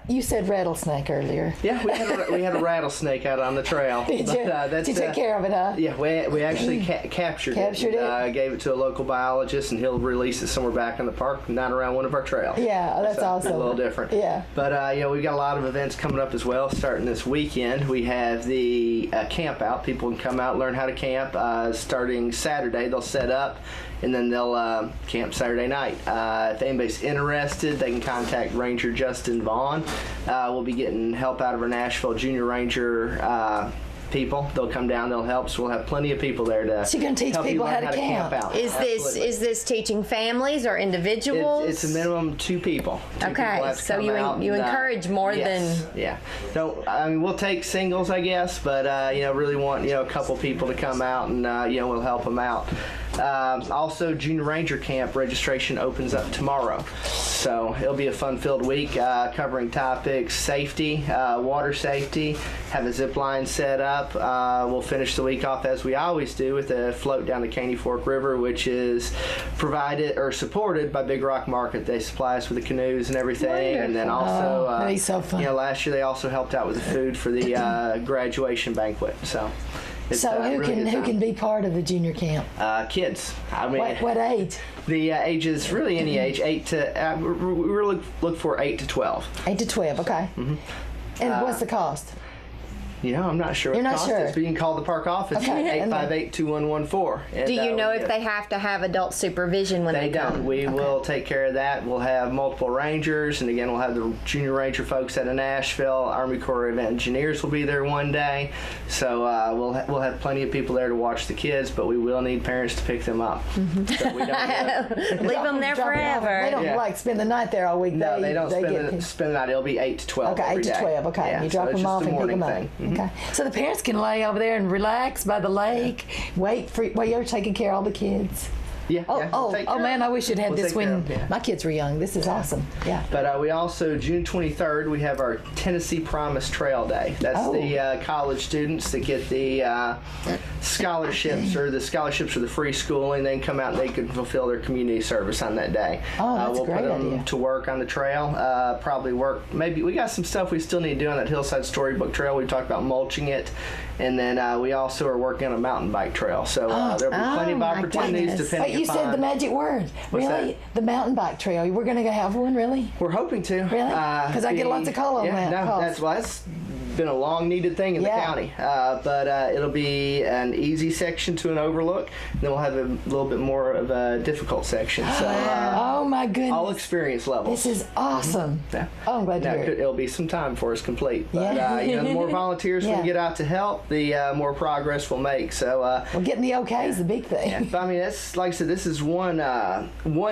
You said rattlesnake earlier. Yeah, we had a rattlesnake out on the trail. Did you? Did you take care of it, huh? Yeah, we actually captured it. Gave it to a local biologist, and he'll release it somewhere back in the park, not around one of our trails. Yeah, that's awesome. A little different. Yeah. But we've got a lot of events coming up as well. Starting this weekend, we have the camp out. People can come out, learn how to camp. Starting Saturday, they'll set up, and then they'll camp Saturday night. If anybody's interested, they can contact Ranger Justin Vaughn. We'll be getting help out of our Nashville Junior Ranger people. They'll come down, they'll help, so we'll have plenty of people there to So you're going to teach people how to camp out. Is this teaching families or individuals? It's a minimum 2 people. Okay, so you encourage more than... Yeah. We'll take singles, I guess, but really want a couple people to come out, and we'll help them out. Also, Junior Ranger Camp registration opens up tomorrow, so it'll be a fun-filled week covering topics: safety, water safety, have a zip line set up. We'll finish the week off as we always do with a float down the Caney Fork River, which is provided or supported by Big Rock Market. They supply us with the canoes and everything. Wonderful. And then also that'd be so fun. Last year they also helped out with the food for the graduation banquet. So who can be part of the junior camp? Kids. What age? The age is really any age. 8 to we really look for 8 to 12. 8 to 12. Okay. Mm-hmm. And what's the cost? I'm not sure what the cost is, but you can call the park office at 858-2114. Do you know if they have to have adult supervision when they come? They don't. We will take care of that. We'll have multiple rangers, and again, we'll have the junior ranger folks out of Nashville. Army Corps of Engineers will be there one day. So we'll have plenty of people there to watch the kids, but we will need parents to pick them up. Mm-hmm. So we don't leave them there forever. They don't spend the night there all week. No, they don't spend the night. It'll be 8 to 12 Okay, 8 to 12. Okay, yeah, you drop them off and pick them up. Mm-hmm. Okay, so the parents can lay over there and relax by the lake, wait while you're taking care of all the kids. Yeah. Oh man, I wish you'd had this when my kids were young. This is awesome. Yeah. But we also, June 23rd, we have our Tennessee Promise Trail Day. That's the college students that get the scholarships or the free schooling. They can come out and they can fulfill their community service on that day. Oh, that's we'll a great put them idea. to work on the trail. Probably work. Maybe we got some stuff we still need to do on that Hillside Storybook Trail. We talked about mulching it. And then we also are working on a mountain bike trail. So there'll be plenty of opportunities depending you said the magic word. What's really? that? The mountain bike trail. We're going to have one, really? We're hoping to. Really? Because I get lots of call on that. No, that's been a long needed thing in the county. But it'll be an easy section to an overlook. And then we'll have a little bit more of a difficult section. So oh my goodness. All experience levels. This is awesome. Mm-hmm. Yeah. Oh, I'm glad to hear it. It'll be some time before it's complete. But the more volunteers we get out to help, the more progress we'll make. So well, getting the okay is the big thing. Yeah. But, that's like I said, this is one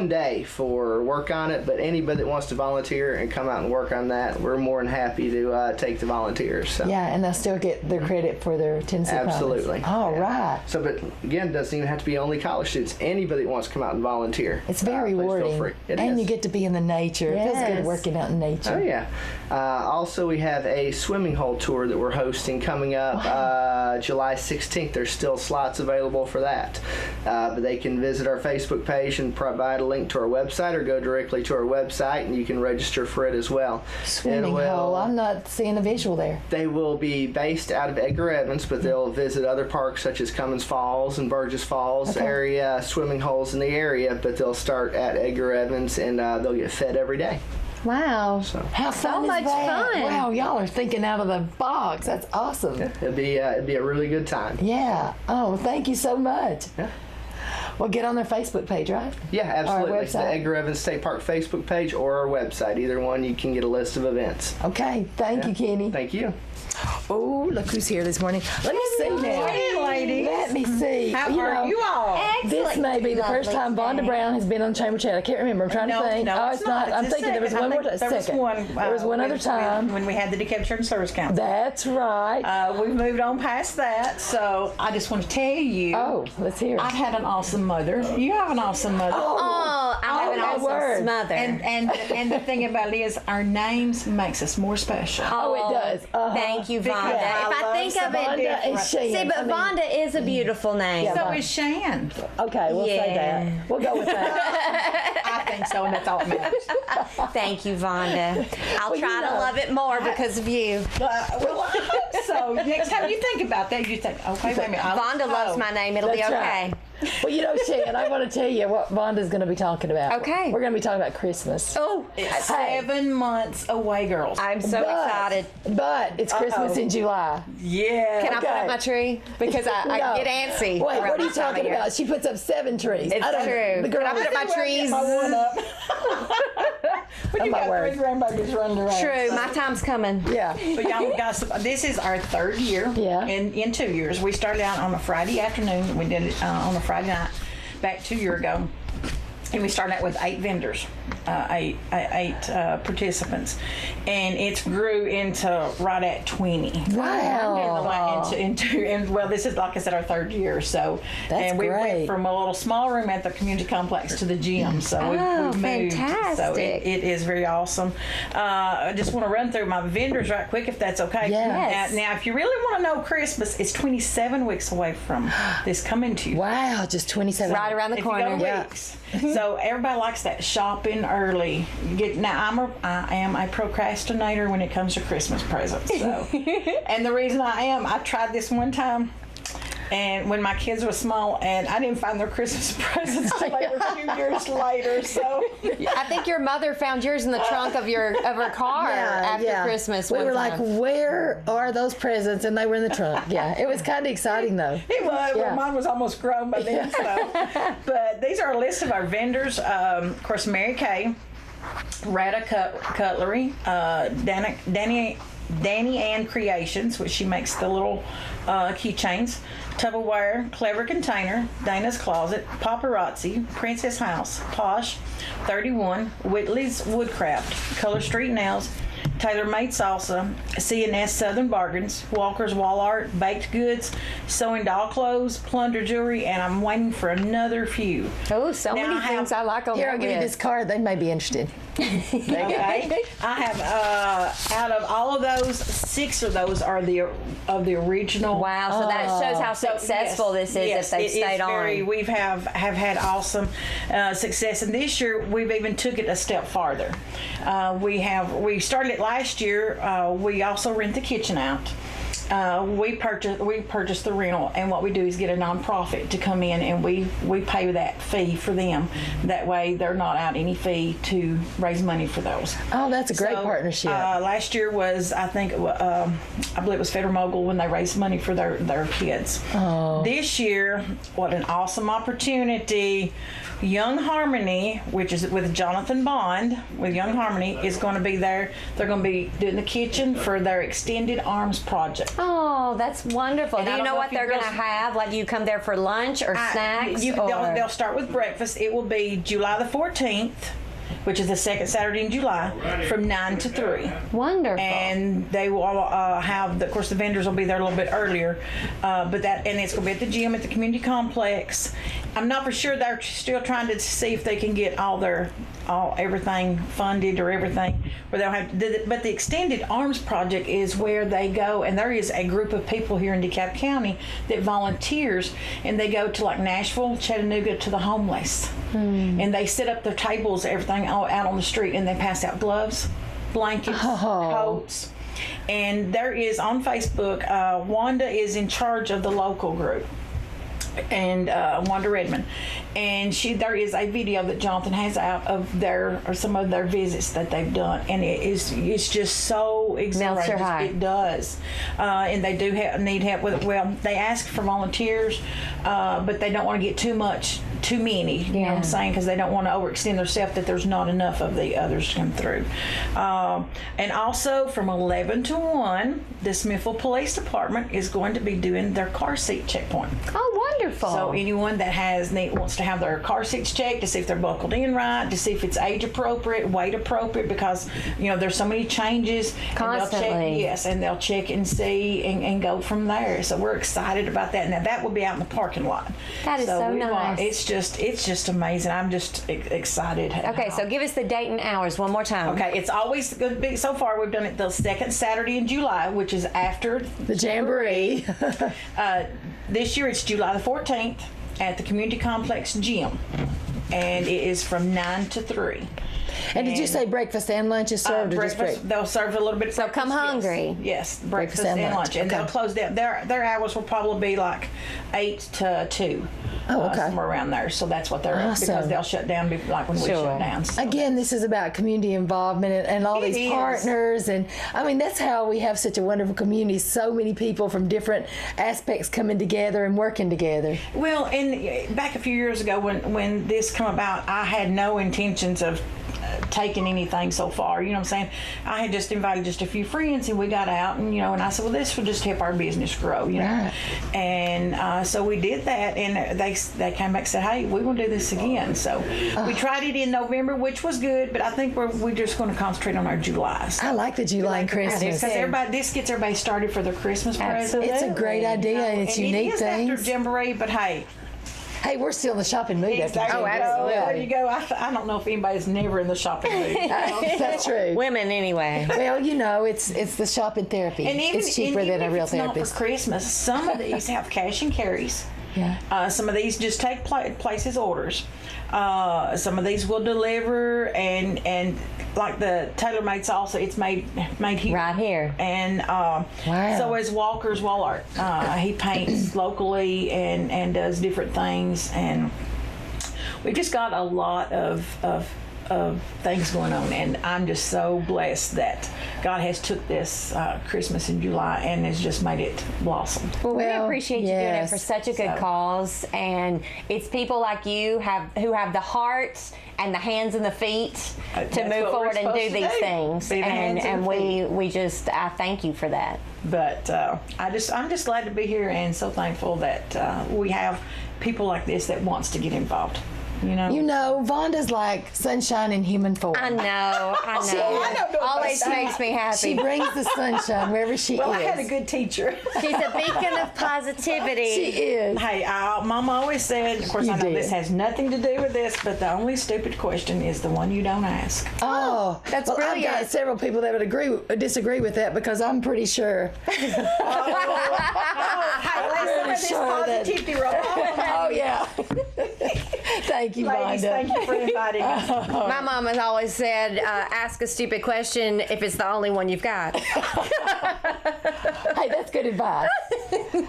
day for work on it. But anybody that wants to volunteer and come out and work on that, we're more than happy to take the volunteers. So. Yeah, and they'll still get their credit for their Tennessee Promise. Absolutely. All right. So, but again, it doesn't even have to be only college students. Anybody that wants to come out and volunteer. It's very rewarding. Feel free. And you get to be in the nature. It feels good working out in nature. Oh, yeah. Also, we have a swimming hole tour that we're hosting coming up July 16th. There's still slots available for that. But they can visit our Facebook page and provide a link to our website or go directly to our website and you can register for it as well. Swimming hole. I'm not seeing a visual there. They will be based out of Edgar Evans, but they'll visit other parks such as Cummins Falls and Burgess Falls area, swimming holes in the area, but they'll start at Edgar Evans and they'll get fed every day. Wow. So how fun so much fun. Wow, y'all are thinking out of the box. That's awesome. Yeah, it'd be a really good time. Yeah. Oh, thank you so much. Yeah. Well, get on their Facebook page, right? Yeah, absolutely. Our The website. Edgar Evans State Park Facebook page or our website. Either one, you can get a list of events. Okay. Thank you, Kenny. Thank you. Oh, look who's here this morning. Let me see now. Hey, ladies. Let me see. How are you all? This may be the first time Vonda Brown has been on Chamber Chat. I can't remember. I'm trying to think. No, It's not. I'm It's the thinking there was second. one I more think time. There was one other time. when we had the DeKalb Church Service Council. That's right. We've moved on past that, so I just want to tell you. Oh, let's hear it. I've had an awesome mother. You have an awesome mother. Oh, I have an my awesome word. mother. And the thing about it is, our names makes us more special. Oh, it does. Thank you, Because Vonda. I If I love think of it, Vonda and Shan. see, but I mean, Vonda is a beautiful name. Yeah. So is Shan. Okay, we'll say Yeah. that. We'll go with that. I think so, and that's all that matters. Thank you, Vonda. I'll Well, try you to know. love it more because of you. Well, I hope so. Next time you think about that, you think, okay, wait a minute. Vonda loves my name. It'll be That's okay. right. Well, you know, Shan, I want to tell you what Vonda's going to be talking about. Okay. We're going to be talking about Christmas. Oh, It's 7 months away, girls. I'm so But- excited. But it's Christmas in July. Yeah. Can I put okay. up my tree? Because I No. get antsy. Wait, around what are you this time of talking year. about? She puts up 7 trees. It's I don't, true. The girl Can I put up my trees? My one up. When Oh, you my got word. 3 grandbabies running around. True, my time's coming. Yeah. But y'all guys, this is our 3rd year. Yeah. In 2 years, we started out on a Friday afternoon. We did it on a Friday night back 2 years ago. And we started out with 8 vendors, eight participants, and it grew into right at 20. Wow. And well, this is, like I said, our 3rd year. So, That's and we great. went from a little small room at the community complex to the gym. So we've moved. So fantastic. it is very awesome. I just want to run through my vendors right quick, if that's okay. Yes. Now, if you really want to know Christmas, it's 27 weeks away from this coming to you. Wow, just 27. Right around the If you corner. go weeks. So everybody likes that shopping early. Now I am a procrastinator when it comes to Christmas presents. So, and the reason I tried this one time. And when my kids were small, and I didn't find their Christmas presents till they were a few years later. So I think your mother found yours in the trunk of her car after Christmas. We one were time. like, where are those presents? And they were in the trunk. Yeah, it was kind of exciting though. it was. Yeah. Well, mine was almost grown by then. So. But these are a list of our vendors. Of course, Mary Kay, Rada Cutlery, Danny Ann Creations, which she makes the little keychains, Tupperware, Clever Container, Dana's Closet, Paparazzi, Princess House, Posh, 31, Whitley's Woodcraft, Color Street Nails, Tailor Made Salsa, C&S Southern Bargains, Walker's Wall Art, Baked Goods, Sewing Doll Clothes, Plunder Jewelry, and I'm waiting for another few. Oh, so Now many I have- things I like on Here, that I'll give you this list. card. They may be interested. Okay. I have out of all of those, 6 of those are of the original. Wow, so that shows how So, successful yes, this is yes, if they've it is stayed on. We've have had awesome success, and this year we've even took it a step farther. We started it last year. We also rent the kitchen out. We purchased the rental, and what we do is get a nonprofit to come in, and we pay that fee for them. That way, they're not out any fee to raise money for those. Oh, that's a great So, partnership. Last year was, I believe it was Federal Mogul when they raised money for their kids. Oh. This year, what an awesome opportunity. Young Harmony, which is with Jonathan Bond, with Young Harmony, is going to be there. They're going to be doing the kitchen for their Extended Arms project. Oh, that's wonderful. And Do I you don't know know what if you they're going to girls- have? Like, do you come there for lunch or snacks? They'll start with breakfast. It will be July the 14th, which is the second Saturday in July, from 9 to 3. Wonderful. And they will have, of course, the vendors will be there a little bit earlier, and it's going to be at the gym at the community complex. I'm not for sure. They're still trying to see if they can get everything funded or everything where they'll have. But the Extended Arms Project is where they go, and there is a group of people here in DeKalb County that volunteers, and they go to like Nashville, Chattanooga, to the homeless, and they set up their tables, everything out on the street, and they pass out gloves, blankets, coats. And there is on Facebook, Wanda is in charge of the local group, and Wanda Redmond, and there is a video that Jonathan has out of some of their visits that they've done, and it's just so exhilarating. Melts your heart. It does, and they do need help with it. Well, they ask for volunteers, but they don't want to get too much too many. You know what I'm saying? Because they don't want to overextend themselves, that there's not enough of the others to come through. And also from 11 to 1, the Smithville Police Department is going to be doing their car seat checkpoint. Oh, wonderful. So anyone that wants to have their car seats checked to see if they're buckled in right, to see if it's age appropriate, weight appropriate, because there's so many changes. Constantly. And they'll check and see and go from there. So we're excited about that. Now that will be out in the parking lot. That is so nice. It's just amazing. I'm just excited. Okay, so give us the date and hours one more time. Okay, it's always going to be, so far we've done it the second Saturday in July, which is after the Jamboree. This year it's July the 14th at the Community Complex Gym, and it is from 9 to 3. And did you say breakfast and lunch is served? Or just breakfast? They'll serve a little bit of breakfast. So come hungry. Yes, breakfast and lunch. And they'll close down. Their hours will probably be like 8 to 2. Oh, okay. Somewhere around there. So that's what they're at, because they'll shut down like when we shut down. So. Again, this is about community involvement and all these partners. And I mean, that's how we have such a wonderful community. So many people from different aspects coming together and working together. Well, and back a few years ago when this came about, I had no intentions of taking anything so far, you know what I'm saying? I had just invited just a few friends, and we got out, and and I said, well, this will just help our business grow, you know. Right. And so we did that, and they came back and said, hey, we're going to do this again. So we tried it in November, which was good, but I think we're just going to concentrate on our July. So I like the July and Christmas. Because this gets everybody started for their Christmas present. It's a great idea, and it's unique things. After Jamboree, but hey, we're still in the shopping mood. Exactly. Oh, absolutely. There you go. I don't know if anybody's never in the shopping mood. That's true. Women, anyway. Well, it's the shopping therapy. And even, it's cheaper than a real therapist. Not for Christmas. Some of these have cash and carries. Yeah. Some of these just take places orders. Some of these will deliver, and like the tailor-made salsa, it's made here. Right here. And wow. So is Walker's wall art. He paints locally and does different things, and we've just got a lot of things going on, and I'm just so blessed that God has took this Christmas in July and has just made it blossom. Well, we appreciate you doing it for such a good cause, and it's people like you who have the heart and the hands and the feet to move forward and do these things, and I thank you for that. But I'm just glad to be here, and so thankful that we have people like this that wants to get involved. Vonda's like sunshine in human form. I know. Always makes me happy. She brings the sunshine wherever she is. I had a good teacher. She's a beacon of positivity. She is. Hey, Mama always said, of course I know this has nothing to do with this, but the only stupid question is the one you don't ask. Oh, that's I've brilliant. got several people that would disagree with that, because I'm pretty sure. Hey, let's sure positivity roll. Oh, yeah. Thank you, ladies, Vonda. thank you for inviting us. My mom has always said, ask a stupid question if it's the only one you've got. Hey, that's good advice.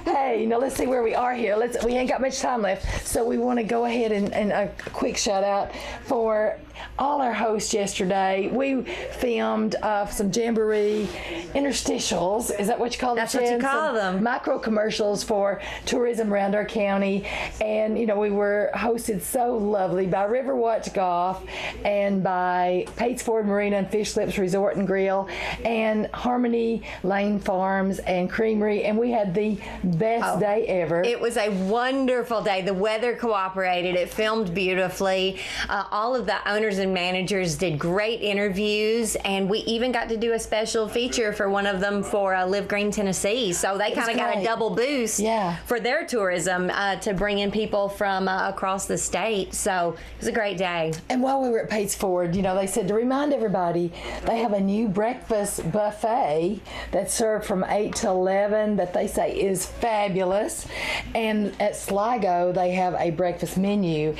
Hey, let's see where we are here. We ain't got much time left, so we want to go ahead and a quick shout out for all our hosts yesterday. We filmed some Jamboree interstitials. Is that what you call them? That's what you call them. Micro commercials for tourism around our county. And, we were hosted so lovely by Riverwatch Golf and by Pates Ford Marina and Fish Lips Resort and Grill and Harmony Lane Farms and Creamery. And we had the best day ever. It was a wonderful day. The weather cooperated. It filmed beautifully. All of the owners and managers did great interviews, and we even got to do a special feature for one of them for Live Green, Tennessee. So they kind of got a double boost for their tourism to bring in people from across the state. So it was a great day. And while we were at Pates Ford, they said to remind everybody they have a new breakfast buffet that's served from 8 to 11 that they say is fabulous. And at Sligo, they have a breakfast menu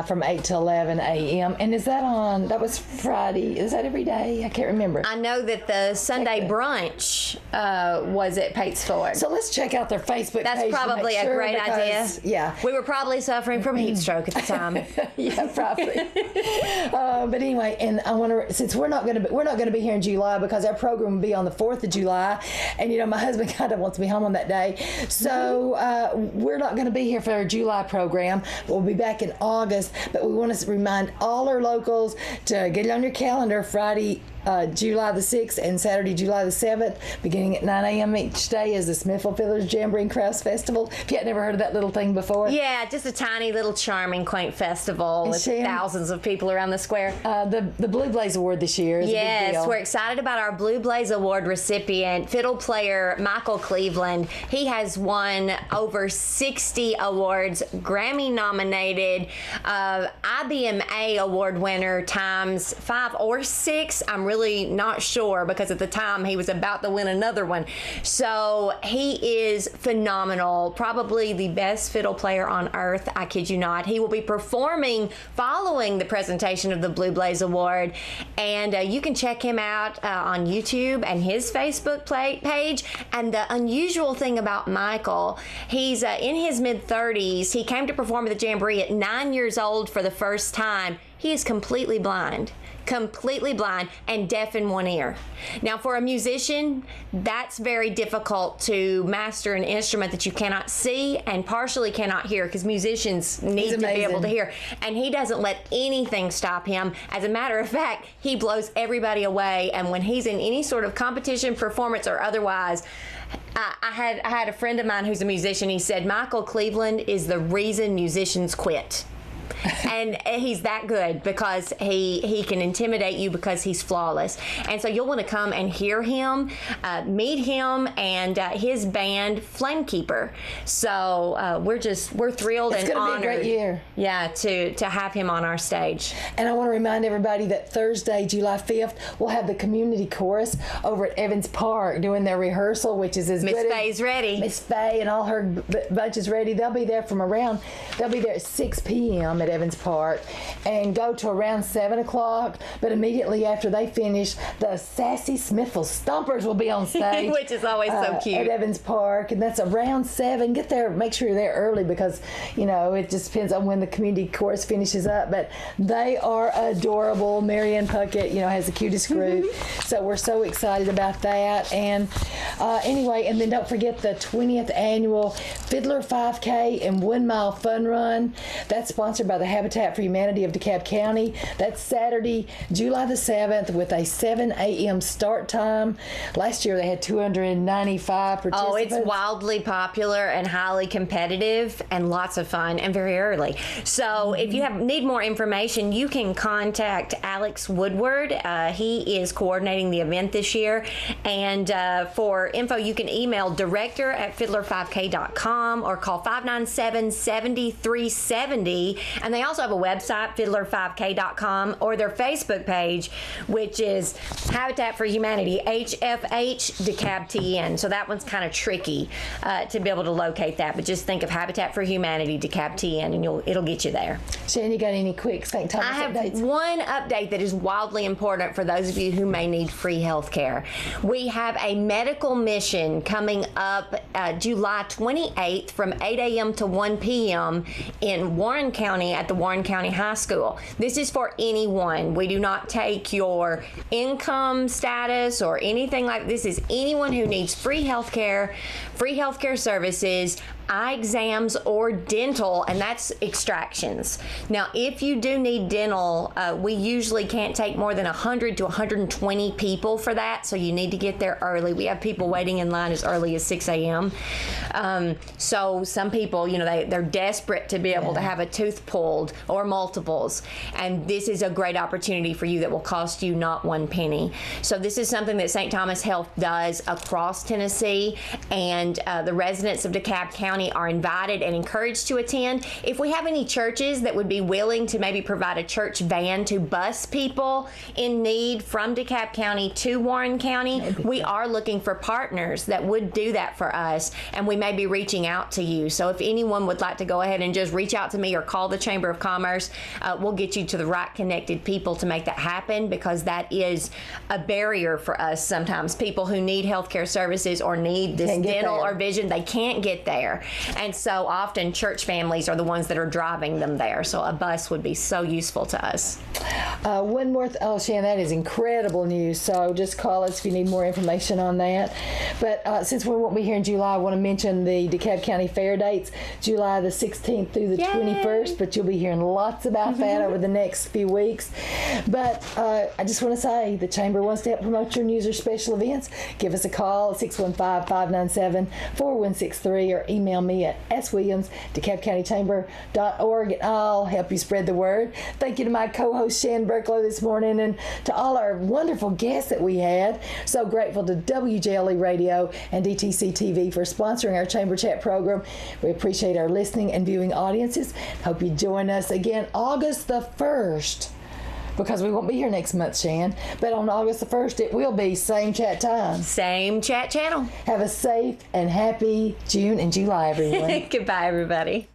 from 8 to 11 a.m. and is that on? That was Friday. Is that every day? I can't remember. I know that the Sunday brunch was at Pate's Ford. So let's check out their Facebook That's page. probably to make a sure great idea. Yeah. We were probably suffering from heat stroke at the time. Yeah, probably. But anyway, and I want to, since we're not going to be here in July because our program will be on the 4th of July, and my husband kind of wants to be home on that day, so we're not going to be here for our July program. We'll be back in August, but we want to remind all our locals to get it on your calendar. Friday, July the 6th and Saturday, July the 7th, beginning at 9 a.m. each day, is the Smithville Fiddlers Jamboree and Crafts Festival. If you had never heard of that little thing before. Yeah, just a tiny little charming, quaint festival with thousands of people around the square. The Blue Blaze Award this year is a big deal. We're excited about our Blue Blaze Award recipient, fiddle player Michael Cleveland. He has won over 60 awards, Grammy nominated, IBMA award winner times 5 or 6. I'm really not sure because at the time he was about to win another one. So he is phenomenal, probably the best fiddle player on earth. I kid you not. He will be performing following the presentation of the Blue Blaze Award, and you can check him out on YouTube and his Facebook page. And the unusual thing about Michael, he's in his mid-30s. He came to perform at the Jamboree at 9 years old for the first time. He is completely blind and deaf in one ear. Now, for a musician, that's very difficult to master an instrument that you cannot see and partially cannot hear, because musicians need to be able to hear. And he doesn't let anything stop him. As a matter of fact, he blows everybody away. And when he's in any sort of competition, performance, or otherwise, I had a friend of mine who's a musician. He said, Michael Cleveland is the reason musicians quit. And he's that good because he can intimidate you because he's flawless. And so you'll want to come and hear him, meet him, and his band Flamekeeper. So we're thrilled and honored. It's going to be a great year. Yeah, to have him on our stage. And I want to remind everybody that Thursday, July 5th, we'll have the community chorus over at Evans Park doing their rehearsal, which is as good as... Miss Faye's ready. Miss Faye and all her bunch is ready. They'll be there at 6 p.m. at Evans Park and go to around 7 o'clock. But immediately after they finish, the sassy Smithville Stompers will be on stage. Which is always so cute. At Evans Park. And that's around 7. Get there, make sure you're there early because, it just depends on when the community chorus finishes up. But they are adorable. Marianne Puckett, has the cutest group. So we're so excited about that. And anyway, and then don't forget the 20th annual Fiddler 5K and 1 Mile Fun Run. That's sponsored by the Habitat for Humanity of DeKalb County. That's Saturday, July the 7th, with a 7 a.m. start time. Last year they had 295 participants. Oh, it's wildly popular and highly competitive and lots of fun and very early. So if you need more information, you can contact Alex Woodward. He is coordinating the event this year. And for info, you can email director@fiddler5k.com or call 597-7370. And they also have a website, fiddler5k.com, or their Facebook page, which is Habitat for Humanity, HFH DeKalb TN. So that one's kind of tricky to be able to locate that. But just think of Habitat for Humanity DeKalb TN, and it'll get you there. Shannon, you got any quick St. Thomas updates? I have one update that is wildly important for those of you who may need free health care. We have a medical mission coming up July 28th from 8 a.m. to 1 p.m. in Warren County at the Warren County High School. This is for anyone. We do not take your income status or anything like this. Is anyone who needs free health care services, eye exams, or dental, and that's extractions. Now, if you do need dental, we usually can't take more than 100 to 120 people for that, so you need to get there early. We have people waiting in line as early as 6 a.m. So some people, they're desperate to be able to have a tooth pulled or multiples, and this is a great opportunity for you that will cost you not one penny. So this is something that St. Thomas Health does across Tennessee, and the residents of DeKalb County are invited and encouraged to attend. If we have any churches that would be willing to maybe provide a church van to bus people in need from DeKalb County to Warren County, we are looking for partners that would do that for us, and we may be reaching out to you. So if anyone would like to go ahead and just reach out to me or call the Chamber of Commerce. We'll get you to the right connected people to make that happen, because that is a barrier for us sometimes. People who need healthcare services or need this dental or vision, they can't get there. And so often church families are the ones that are driving them there. So a bus would be so useful to us. One more, Shan, that is incredible news. So just call us if you need more information on that. But since we won't be here in July, I want to mention the DeKalb County Fair dates, July the 16th through the 21st. But you'll be hearing lots about that over the next few weeks. But I just want to say the Chamber wants to help promote your news or special events. Give us a call at 615-597-4163 or email me at swilliams@DeKalbCountyChamber.org, and I'll help you spread the word. Thank you to my co-host Shan Berklow this morning, and to all our wonderful guests that we had. So grateful to WJLE Radio and DTC TV for sponsoring our Chamber Chat program. We appreciate our listening and viewing audiences. Hope you join us again August the 1st, because we won't be here next month, Shan. But on August the 1st, it will be same chat time. Same chat channel. Have a safe and happy June and July, everyone. Goodbye, everybody.